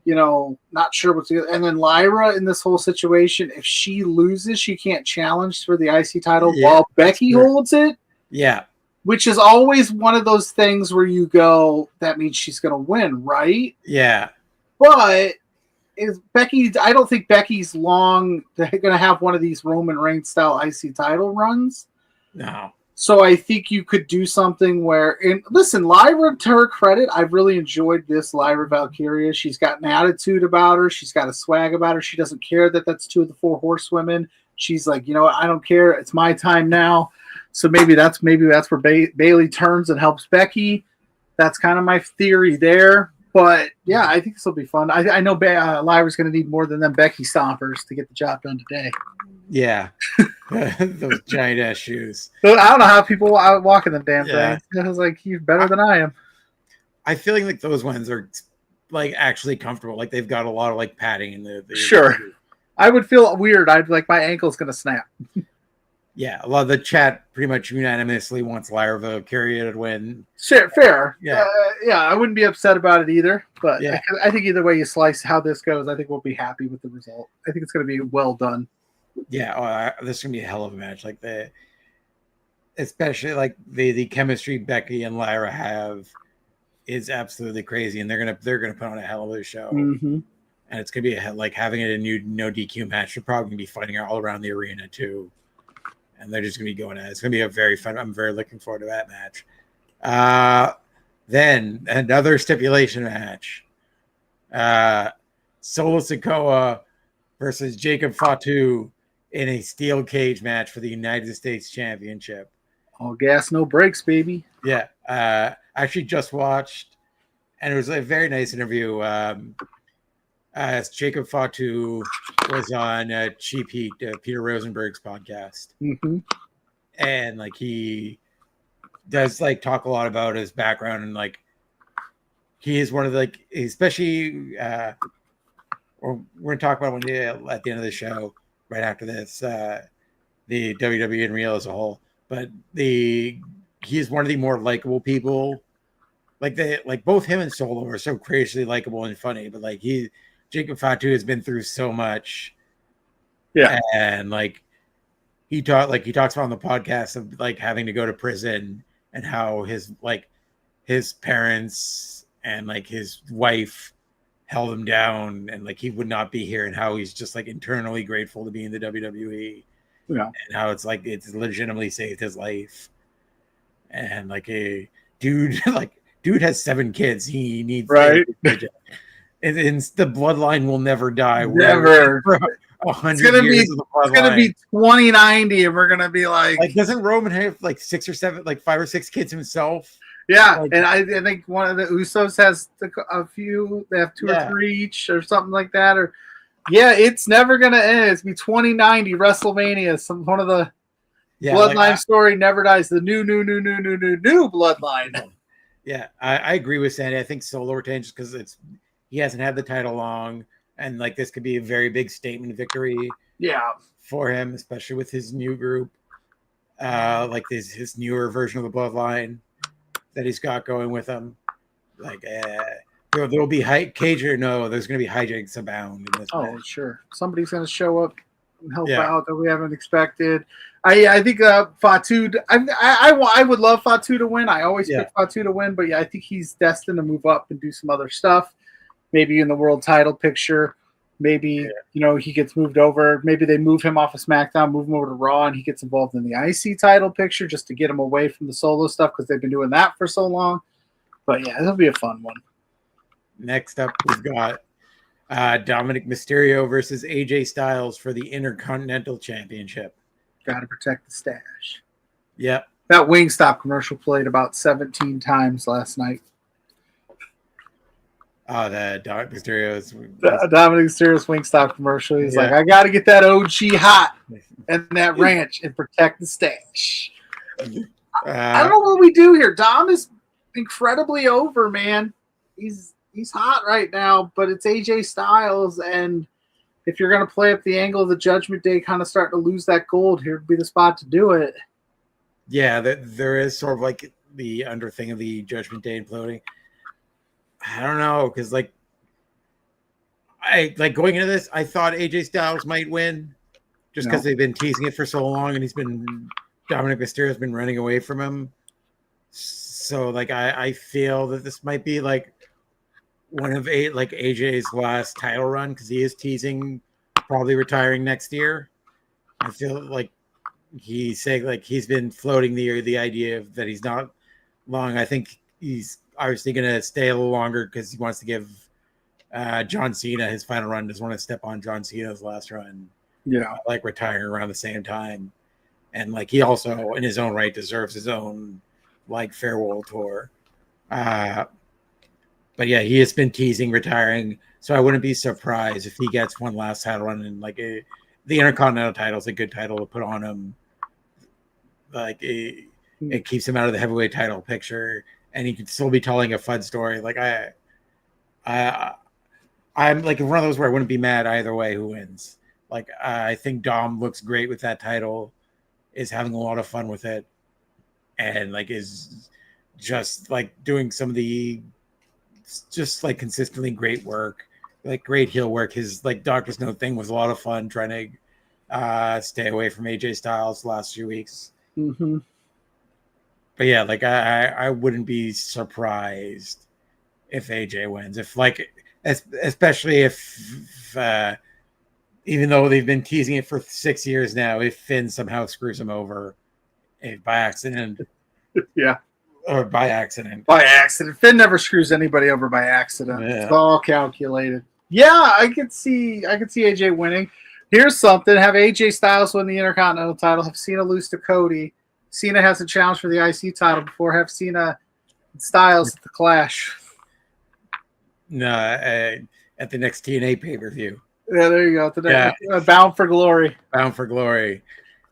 not sure what to do. And then Lyra in this whole situation, if she loses, she can't challenge for the IC title while Becky holds it. Yeah. Which is always one of those things where you go, that means she's going to win, right? Yeah. But I don't think Becky's going to have one of these Roman Reigns style IC title runs. No. So I think you could do something where, and listen, Lyra, to her credit, I've really enjoyed this Lyra Valkyria. She's got an attitude about her. She's got a swag about her. She doesn't care that that's 2 of the 4 horsewomen. She's like, I don't care. It's my time now. So maybe that's where Bayley turns and helps Becky. That's kind of my theory there. But yeah, I think this will be fun. I know Lyra's going to need more than them Becky stompers to get the job done today. Yeah. Those giant ass shoes. I don't know how people out walking the damn thing. I was like, you're better than I am. I feel like those ones are like actually comfortable. Like they've got a lot of like padding in the Sure. I would feel weird. I'd like my ankle's going to snap. Yeah, a lot of the chat pretty much unanimously wants Lyra Valkyria to win. Sure, fair. Yeah, I wouldn't be upset about it either. But yeah. I think either way you slice how this goes, I think we'll be happy with the result. I think it's going to be well done. Yeah, this is going to be a hell of a match. Like especially like the chemistry Becky and Lyra have is absolutely crazy, and they're gonna put on a hell of a show. Mm-hmm. And it's gonna be like having it a new no DQ match. They're probably gonna be fighting all around the arena too. And they're just going to be going at it. It's going to be a very fun. I'm very looking forward to that match. Then another stipulation match. Solo Sikoa versus Jacob Fatu in a steel cage match for the United States Championship. All gas, no brakes, baby. Yeah. I actually just watched, and it was a very nice interview. Jacob Fatu was on Cheap Heat, Peter Rosenberg's podcast. Mm-hmm. And like he does like talk a lot about his background, and like he is one of the, like, especially or we're gonna talk about when at the end of the show, right after this, the WWE and Real as a whole. But he is one of the more likable people. Like both him and Solo are so crazily likable and funny, but like Jacob Fatu has been through so much. Yeah. And like he talks about on the podcast of like having to go to prison, and how his parents and like his wife held him down, and like he would not be here, and how he's just like internally grateful to be in the WWE. Yeah. And how it's like it's legitimately saved his life. And like a dude dude has 7 kids. He needs right. And the bloodline will never die. Never. For 100 years of the bloodline. It's gonna be 2090, and we're gonna be like doesn't Roman have like 6 or 7, like 5 or 6 kids himself? Yeah, like, and I think one of the Usos has a few. They have 2 or 3 each, or something like that. Or it's never gonna end. It's be 2090 WrestleMania. One of the bloodline story never dies. The new bloodline. Yeah, I agree with Sandy. I think Solo retains just because he hasn't had the title long, and like this could be a very big statement victory. Yeah, for him, especially with his new group, like his newer version of the bloodline that he's got going with him. Like there'll be cage or no, there's going to be hijinks abound in this. Oh, match. Sure, somebody's going to show up and help out that we haven't expected. I think Fatu. I would love Fatu to win. I always pick Fatu to win, but I think he's destined to move up and do some other stuff. Maybe in the world title picture. Maybe he gets moved over. Maybe they move him off of SmackDown, move him over to Raw, and he gets involved in the IC title picture just to get him away from the Solo stuff, because they've been doing that for so long. But it'll be a fun one. Next up, we've got Dominic Mysterio versus AJ Styles for the Intercontinental Championship. Got to protect the stash. Yep. That Wingstop commercial played about 17 times last night. Oh, the Dominic Mysterio's Wingstop commercial. He's like, I got to get that OG hot and that ranch and protect the stash. I don't know what we do here. Dom is incredibly over, man. He's hot right now, but it's AJ Styles, and if you're going to play up the angle of the Judgment Day kind of starting to lose that gold, here would be the spot to do it. Yeah, there is sort of like the under thing of the Judgment Day imploding. I don't know, because going into this, I thought AJ Styles might win, just because they've been teasing it for so long, and Dominic Mysterio's been running away from him. So I feel that this might be like one of AJ's last title run, because he is teasing probably retiring next year. I feel like he's saying he's been floating the idea of that he's not long. I think he's obviously going to stay a little longer because he wants to give John Cena his final run. Doesn't want to step on John Cena's last run. Yeah, retiring around the same time, and he also in his own right deserves his own farewell tour. But he has been teasing retiring, so I wouldn't be surprised if he gets one last title run, and the Intercontinental title is a good title to put on him. It keeps him out of the heavyweight title picture, and he could still be telling a fun story. I'm one of those where I wouldn't be mad either way who wins. I think Dom looks great with that title, is having a lot of fun with it, and is just doing some of the consistently great work, great heel work. His Doctor's Note thing was a lot of fun, trying to stay away from AJ Styles the last few weeks. Mm-hmm. But I wouldn't be surprised if AJ wins. Especially if even though they've been teasing it for 6 years now, if Finn somehow screws him over by accident. Yeah. Or by accident. By accident. Finn never screws anybody over by accident. Yeah. It's all calculated. Yeah, I could see AJ winning. Here's something. Have AJ Styles win the Intercontinental title. Have Cena lose to Cody. Cena hasn't challenged for the IC title before. Have Cena and Styles at the Clash. No, at the next TNA pay-per-view. Yeah, there you go. Bound for Glory. Bound for Glory.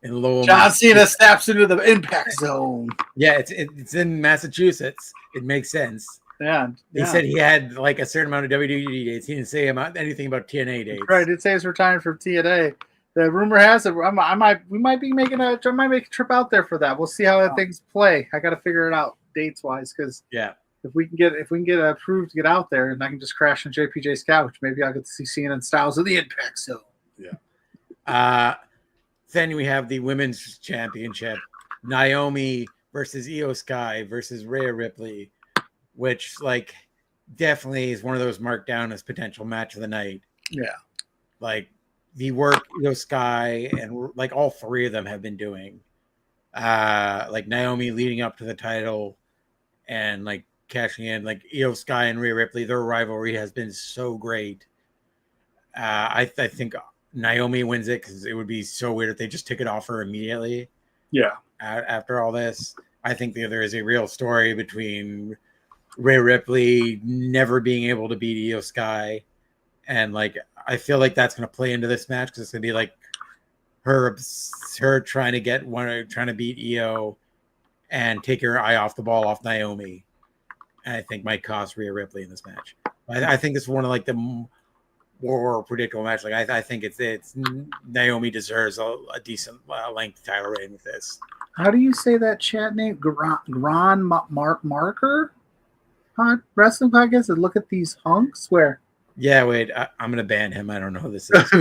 In Lowell, John Cena snaps into the Impact Zone. Yeah, it's in Massachusetts. It makes sense. Yeah. He said he had like a certain amount of WWE dates. He didn't say anything about TNA dates. Right, he did say he's retiring from TNA. The rumor has it we might make a trip out there for that. We'll see how things play. I got to figure it out dates wise because if we can get approved to get out there, and I can just crash on JPJ's couch, maybe I'll get to see Cena and Styles of the Impact Zone. Yeah. Then we have the Women's Championship: Naomi versus Io Sky versus Rhea Ripley, which like definitely is one of those marked down as potential match of the night. Yeah, like the work Io Sky and like all three of them have been doing, like Naomi leading up to the title and like cashing in, like Io Sky and Rhea Ripley, their rivalry has been so great. I think Naomi wins it because it would be so weird if they just took it off her immediately. Yeah. After all this, I think there is a real story between Rhea Ripley never being able to beat Io Sky, and like I feel like that's going to play into this match because it's going to be like her trying to beat Io and take her eye off the ball off Naomi, and I think might cost Rhea Ripley in this match. I think it's one of like the more predictable match. Like I think it's Naomi deserves a decent length title reign with this. How do you say that chat name? Gran Marker? Wrestling podcast? And look at these hunks. Where? Yeah, wait. I'm gonna ban him. I don't know who this is.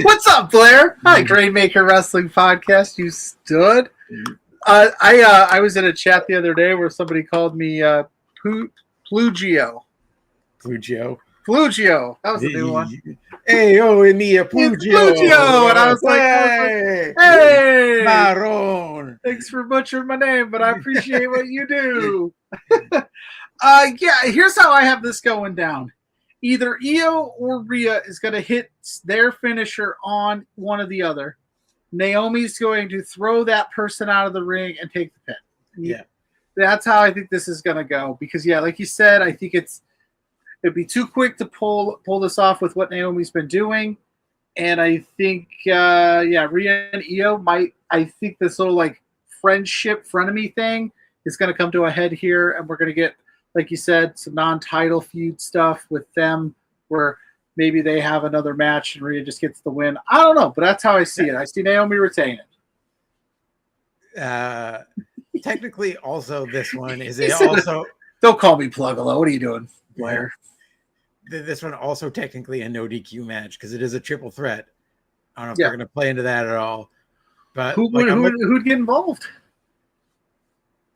What's up, Blair? Hi, Grainmaker Wrestling Podcast. You stood. I was in a chat the other day where somebody called me Plugio. Plugio. That was the new one. Hey, Mia Plugio. Plugio. And I was like, hey, Maron. Thanks for butchering my name, but I appreciate what you do. Here's how I have this going down. Either Io or Rhea is going to hit their finisher on one or the other. Naomi's going to throw that person out of the ring and take the pin. Yeah. That's how I think this is going to go. Because, like you said, I think it'd be too quick to pull this off with what Naomi's been doing. And I think, Rhea and Io might, I think this little like friendship, frenemy thing is going to come to a head here. And we're going to get, like you said, some non-title feud stuff with them where maybe they have another match and Rhea just gets the win. I don't know, but that's how I see it. I see Naomi retain it. Technically, also this one is Don't call me Plugalo. What are you doing, Blair? This one also technically a no DQ match because it is a triple threat. I don't know if they're going to play into that at all. But who'd get involved?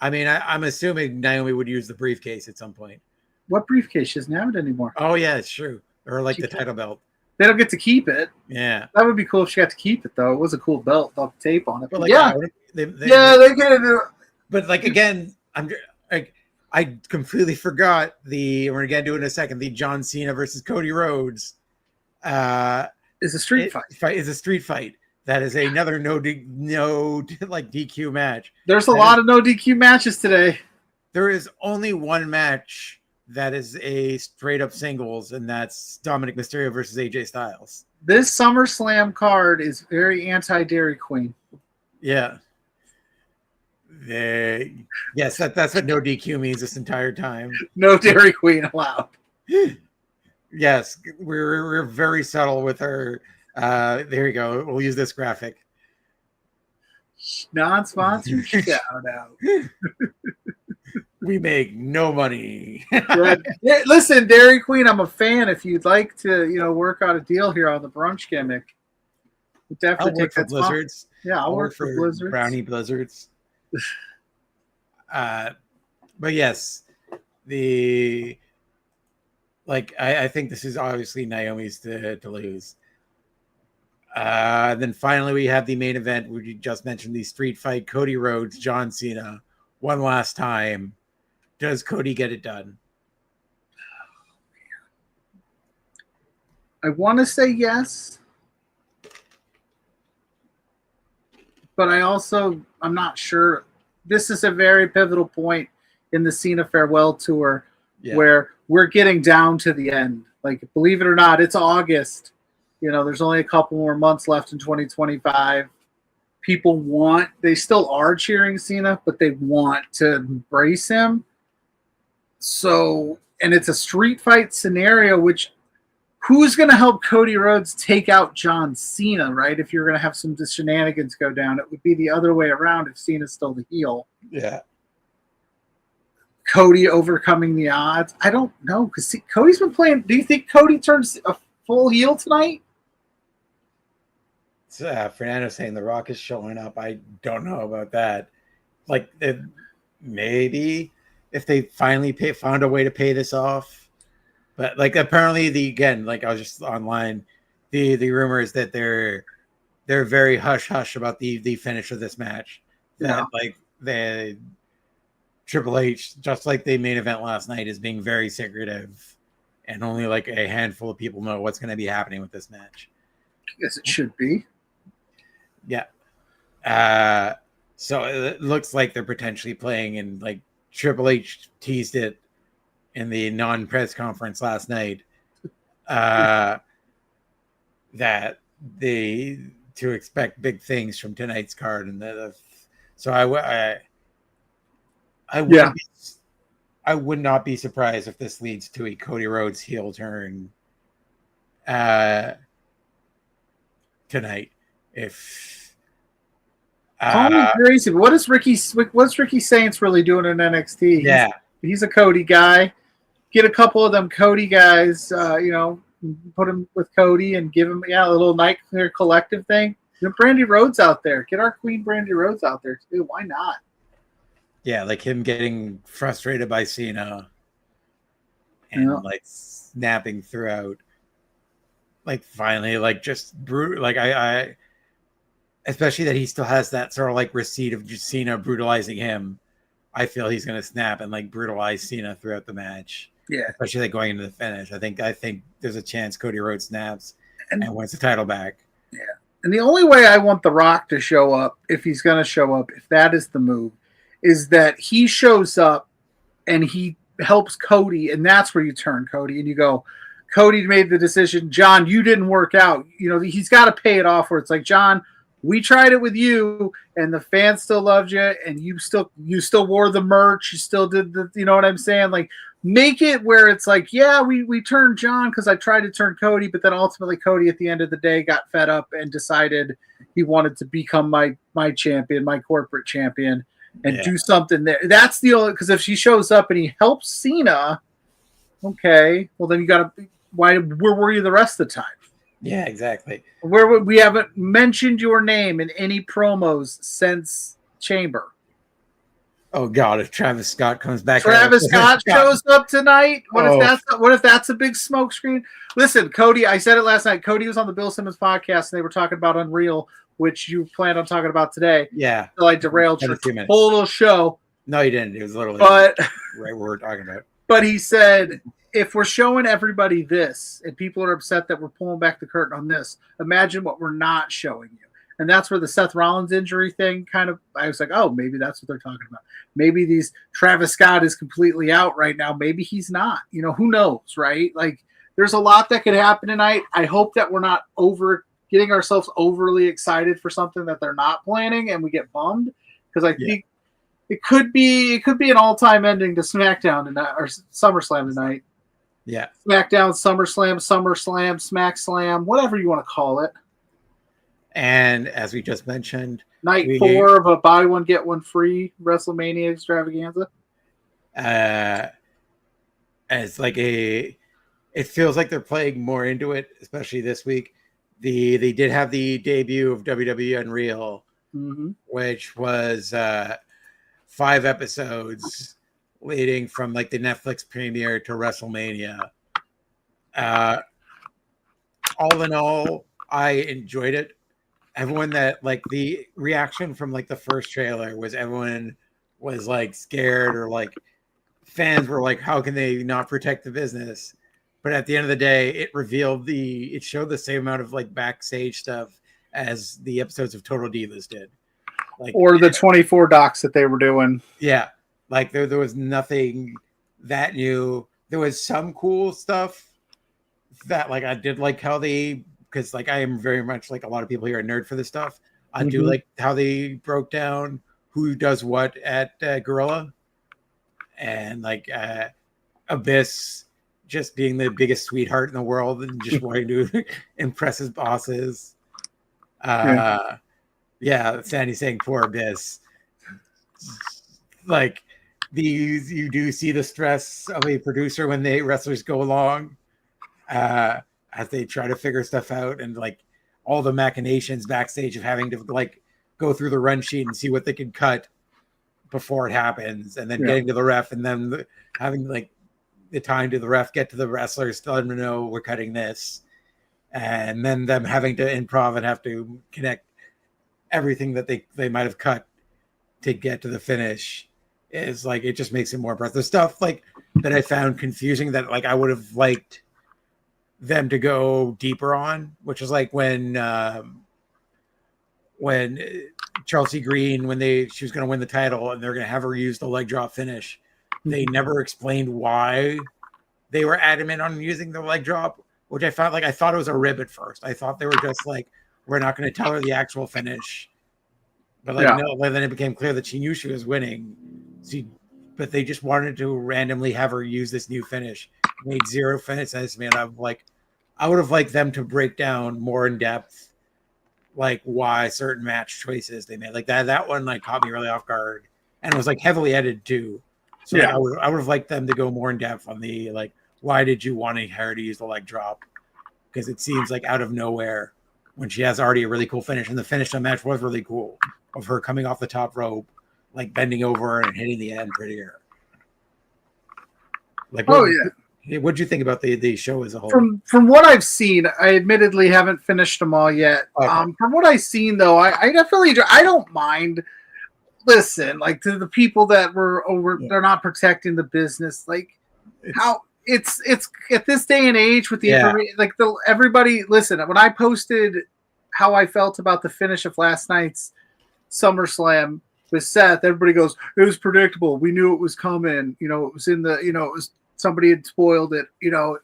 I mean, I'm assuming Naomi would use the briefcase at some point. What briefcase? She doesn't have it anymore. Oh yeah, it's true. Or like the title belt. They don't get to keep it. Yeah, that would be cool if she got to keep it though. It was a cool belt without the tape on it. But like, they could do. But like again, I completely forgot we're again doing a second. The John Cena versus Cody Rhodes is a street fight. Is a street fight. That is another no like DQ match. There's a lot of no DQ matches today. There is only one match that is a straight up singles, and that's Dominic Mysterio versus AJ Styles. This SummerSlam card is very anti-Dairy Queen. Yeah. Yes, that's what no DQ means this entire time. No Dairy Queen allowed. Yes, we're very subtle with her. There you go. We'll use this graphic. Non-sponsored shout out. We make no money. Listen, Dairy Queen, I'm a fan. If you'd like to, work out a deal here on the brunch gimmick, we'll definitely I'll work for Blizzards. Yeah, I'll work for Blizzards. Brownie Blizzards. But yes, I think this is obviously Naomi's to lose. Then finally we have the main event. We just mentioned the street fight: Cody Rhodes, John Cena, one last time. Does Cody get it done? I want to say yes, but I'm not sure. This is a very pivotal point in the Cena farewell tour where we're getting down to the end. Like, believe it or not, it's August. There's only a couple more months left in 2025. They still are cheering Cena, but they want to embrace him. So, and it's a street fight scenario, which who's going to help Cody Rhodes take out John Cena, right? If you're going to have some shenanigans go down, it would be the other way around if Cena's still the heel. Yeah. Cody overcoming the odds. I don't know, because Cody's been playing. Do you think Cody turns a full heel tonight? Fernando saying The Rock is showing up. I don't know about that. Like, maybe if they finally found a way to pay this off. But like, apparently I was just online, the rumor is that they're very hush hush about the finish of this match. That like the Triple H, just like the main event last night, is being very secretive, and only like a handful of people know what's going to be happening with this match. I guess it should be. Yeah. So it looks like they're potentially playing, and like Triple H teased it in the non-press conference last night, that to expect big things from tonight's card, and so I would not be surprised if this leads to a Cody Rhodes heel turn tonight. If call me crazy, but what's Ricky Saints really doing in NXT? Yeah, he's a Cody guy. Get a couple of them Cody guys, put him with Cody and give him a little Nightmare Collective thing. Get Brandy Rhodes out there. Get our Queen Brandy Rhodes out there too. Why not? Yeah, like him getting frustrated by Cena and like snapping throughout. Like finally, like just brutal. Like I especially that he still has that sort of like receipt of just Cena brutalizing him. I feel he's going to snap and like brutalize Cena throughout the match. Yeah, especially like going into the finish. I think there's a chance Cody Rhodes snaps and wins the title back. Yeah, and the only way I want The Rock to show up, if he's going to show up, if that is the move, is that he shows up and he helps Cody, and that's where you turn Cody and you go, Cody made the decision. John, you didn't work out. He's got to pay it off. Where it's like, John, we tried it with you, and the fans still loved you, and you still wore the merch. You still did the, you know what I'm saying? Like, make it where it's like, yeah, we turned John because I tried to turn Cody, but then ultimately Cody at the end of the day got fed up and decided he wanted to become my champion, my corporate champion, and do something there. That's the only, because if she shows up and he helps Cena, okay, well then you got to, where were you the rest of the time? Yeah, exactly. We haven't mentioned your name in any promos since Chamber. Oh God! If Travis Scott comes back, Travis Scott shows up tonight. What if that's a big smoke screen? Listen, Cody, I said it last night. Cody was on the Bill Simmons podcast, and they were talking about Unreal, which you planned on talking about today. Yeah, so I derailed your whole little show. No, you didn't. It was literally right what we're talking about. But he said, if we're showing everybody this, and people are upset that we're pulling back the curtain on this, imagine what we're not showing you. And that's where the Seth Rollins injury thing kind of, I was like, oh, maybe that's what they're talking about. Maybe Travis Scott is completely out right now. Maybe he's not. Who knows, right? Like, there's a lot that could happen tonight. I hope that we're not getting ourselves overly excited for something that they're not planning and we get bummed, because I think it could be an all-time ending to SmackDown tonight, or SummerSlam tonight. Yeah. SmackDown, SummerSlam, SmackSlam, whatever you want to call it. And as we just mentioned, night 4 of a buy one get one free WrestleMania extravaganza. As like it feels like they're playing more into it, especially this week. They did have the debut of WWE Unreal, which was 5 episodes leading from like the Netflix premiere to WrestleMania. All in all, I enjoyed it. Everyone that like the reaction from like the first trailer was everyone was like scared, or like fans were like, how can they not protect the business? But at the end of the day, it showed the same amount of like backstage stuff as the episodes of Total Divas did. Like, or the 24 docs that they were doing. yeah, like there was nothing that new. There was some cool stuff that like I did like how they, because like I am very much like a lot of people here a nerd for this stuff. I do like how they broke down who does what at Gorilla, and like Abyss just being the biggest sweetheart in the world and just wanting to impress his bosses. Yeah, Sandy saying poor Abyss. Like these, you do see the stress of a producer when the wrestlers go along, as they try to figure stuff out, and like all the machinations backstage of having to like go through the run sheet and see what they can cut before it happens, and then getting to the ref, and then having like the time to the ref get to the wrestlers, tell them to know we're cutting this, and then them having to improv and have to connect everything that they might have cut to get to the finish. Is like, it just makes it more impressive. The stuff like that I found confusing that like I would have liked them to go deeper on, which is like when Chelsea Green, when she was going to win the title and they're going to have her use the leg drop finish, they never explained why they were adamant on using the leg drop, which I found like, I thought it was a rib at first. I thought they were just like, we're not going to tell her the actual finish, but like no, then it became clear that she knew she was winning. But they just wanted to randomly have her use this new finish. It made zero sense to me, and I'm like, I would have liked them to break down more in depth, like why certain match choices they made. Like that one like caught me really off guard, and it was like heavily edited too. So like, I would have liked them to go more in depth on the like, why did you want her to use the leg drop? Because it seems like out of nowhere when she has already a really cool finish, and the finish of the match was really cool, of her coming off the top rope, like bending over and hitting the end prettier. Like, what'd you think about the show as a whole? From what I've seen, I admittedly haven't finished them all yet. Okay. From what I've seen, though, I definitely enjoy. I don't mind. Listen, like to the people that were over, they're not protecting the business. Like how it's at this day and age with the information. Like everybody, listen. When I posted how I felt about the finish of last night's SummerSlam with Seth, everybody goes, it was predictable. We knew it was coming. You know, it was in the. You know, it was. Somebody had spoiled it, you know.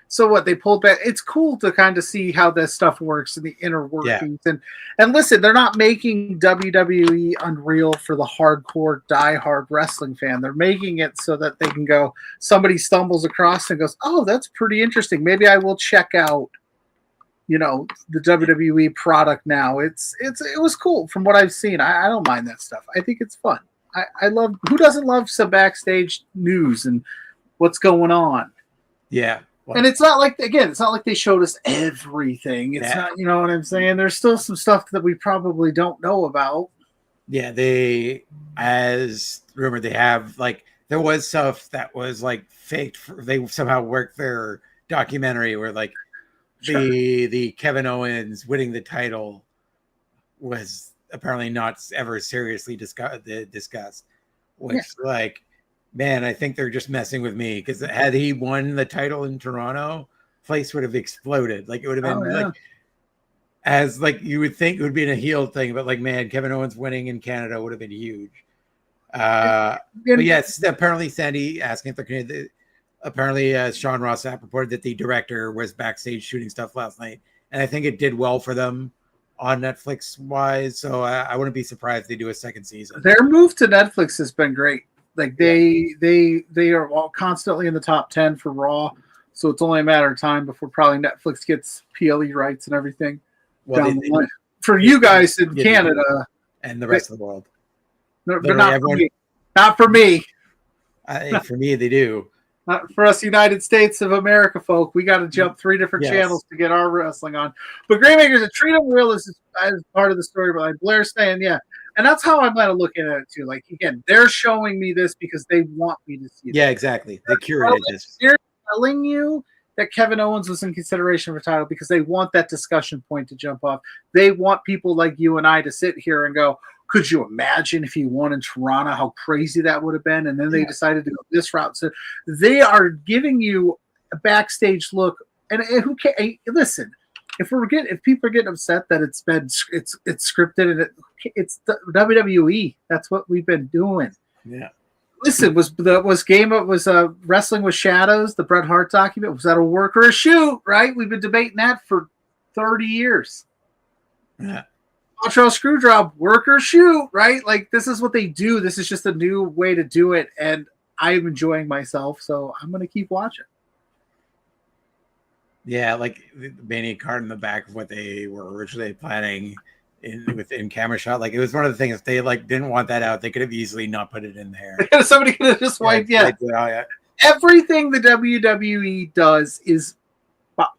So what, they pulled back. It's cool to kind of see how this stuff works in the inner workings. And listen, they're not making WWE unreal for the hardcore diehard wrestling fan. They're making it so that they can go, somebody stumbles across and goes, oh, that's pretty interesting. Maybe I will check out, you know, the WWE product now. It was cool from what I've seen. I don't mind that stuff. I think it's fun. I love, who doesn't love some backstage news and what's going on? Yeah. Well, and it's not like, again, it's not like they showed us everything. It's not, you know what I'm saying? There's still some stuff that we probably don't know about. Yeah, they, as rumored, they have like, there was stuff that was like faked. They somehow worked their documentary where like the Kevin Owens winning the title was apparently not ever seriously discussed, which like, man, I think they're just messing with me, because had he won the title in Toronto, place would have exploded. Like it would have been like, as like you would think it would be in a heel thing, but like, man, Kevin Owens winning in Canada would have been huge. But yes, apparently Sandy asking if they're Canadian. Apparently Sean Ross Sapp reported that the director was backstage shooting stuff last night, and I think it did well for them on Netflix wise, so I wouldn't be surprised if they do a second season. Their move to Netflix has been great. Like they are all constantly in the top 10 for Raw, so it's only a matter of time before probably Netflix gets PLE rights and everything. Well, for you guys in Canada and the rest of the world, but not for me. Not for me. For me, they do. For us United States of America folk, we got to jump 3 different channels to get our wrestling on. But Graymakers, a treat them real is part of the story. But like Blair saying, and that's how I'm going to look at it too. Like again, they're showing me this because they want me to see it. Yeah, exactly. They curated this. They're telling you that Kevin Owens was in consideration for title because they want that discussion point to jump off. They want people like you and I to sit here and go, could you imagine if he won in Toronto, how crazy that would have been? And then they decided to go this route. So they are giving you a backstage look. And who can listen? if people are getting upset that it's scripted and it's the WWE. That's what we've been doing. Yeah. Listen, was Wrestling with Shadows, the Bret Hart document, was that a work or a shoot? Right? We've been debating that for 30 years. Yeah. Montreal Screwjob, work or shoot? Right? Like this is what they do. This is just a new way to do it, and I'm enjoying myself, so I'm going to keep watching. Yeah, like the Mania card in the back of what they were originally planning within camera shot. Like it was one of the things, if they like didn't want that out, they could have easily not put it in there. Somebody could have just wiped. Yeah. Everything the WWE does is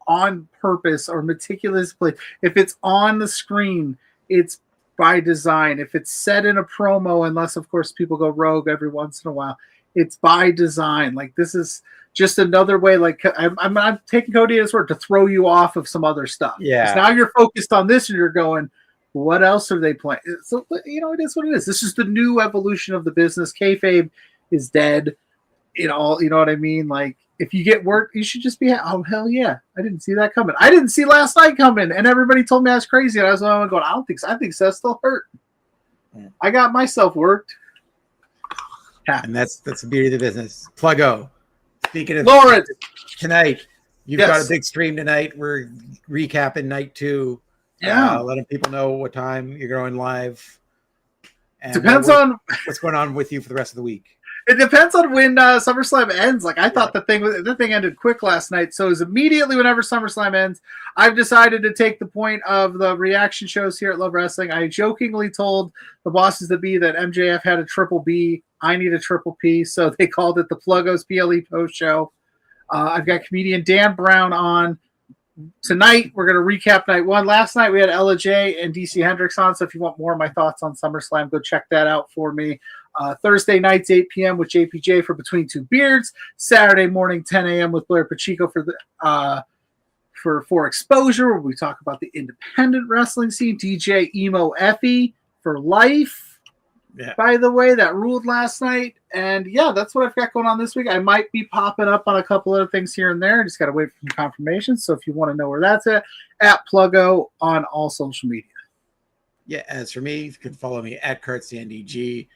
on purpose or meticulously. If it's on the screen, it's by design. If it's set in a promo, unless of course people go rogue every once in a while, it's by design. Like this is just another way. Like I'm taking Cody at his word to throw you off of some other stuff. Yeah. Now you're focused on this, and you're going, what else are they playing? So it is what it is. This is the new evolution of the business. Kayfabe is dead. You know what I mean? Like if you get work, you should just be, oh hell yeah, I didn't see that coming. I didn't see last night coming, and everybody told me I was crazy, and I was going, I don't think so. I think Seth still hurt. I got myself worked. And that's the beauty of the business. Pluggo. Speaking of Laurence, tonight, you've got a big stream tonight. We're recapping night 2. Yeah. Letting people know what time you're going live. And depends on what's going on with you for the rest of the week. It depends on when SummerSlam ends. Like I thought the thing ended quick last night. So it's immediately whenever SummerSlam ends, I've decided to take the point of the reaction shows here at Love Wrestling. I jokingly told the bosses that be that MJF had a triple B. I need a triple P. So they called it the Pluggos PLE post show. I've got comedian Dan Brown on. Tonight, we're going to recap night 1. Last night, we had Ella J and DC Hendricks on. So if you want more of my thoughts on SummerSlam, go check that out for me. Thursday nights, 8 p.m. with JPJ for Between Two Beards. Saturday morning, 10 a.m. with Blair Pacheco for the for Exposure, where we talk about the independent wrestling scene. DJ Emo Effie for life. Yeah. By the way, that ruled last night. And yeah, that's what I've got going on this week. I might be popping up on a couple other things here and there. Just got to wait for some confirmation. So if you want to know where that's at Pluggo on all social media. Yeah, as for me, you can follow me at KurtCNDG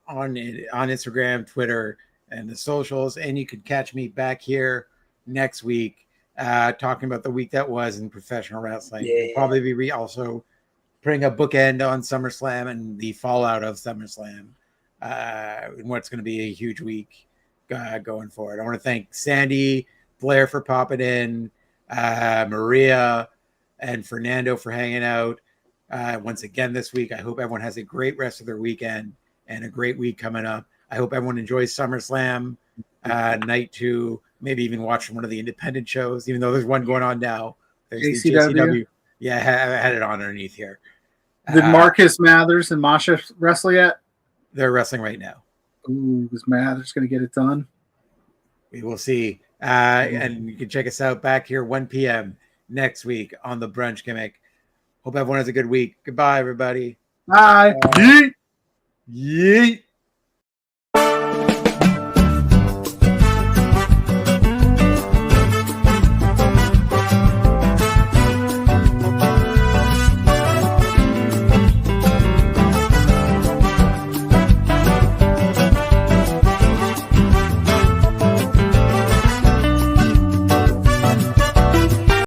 on Instagram, Twitter, and the socials. And you could catch me back here next week talking about the week that was in professional wrestling. Yeah. We'll probably be also putting a bookend on SummerSlam and the fallout of SummerSlam. And what's going to be a huge week going forward. I want to thank Sandy, Blair for popping in, Maria, and Fernando for hanging out once again this week. I hope everyone has a great rest of their weekend and a great week coming up. I hope everyone enjoys SummerSlam night 2, maybe even watch one of the independent shows, even though there's one going on now. There's JCW. Yeah, I had it on underneath here. Did Marcus Mathers and Masha wrestle yet? They're wrestling right now. Ooh, is Mathers going to get it done? We will see. And you can check us out back here 1 p.m. next week on the Brunch Gimmick. Hope everyone has a good week. Goodbye, everybody. Bye. Yeet.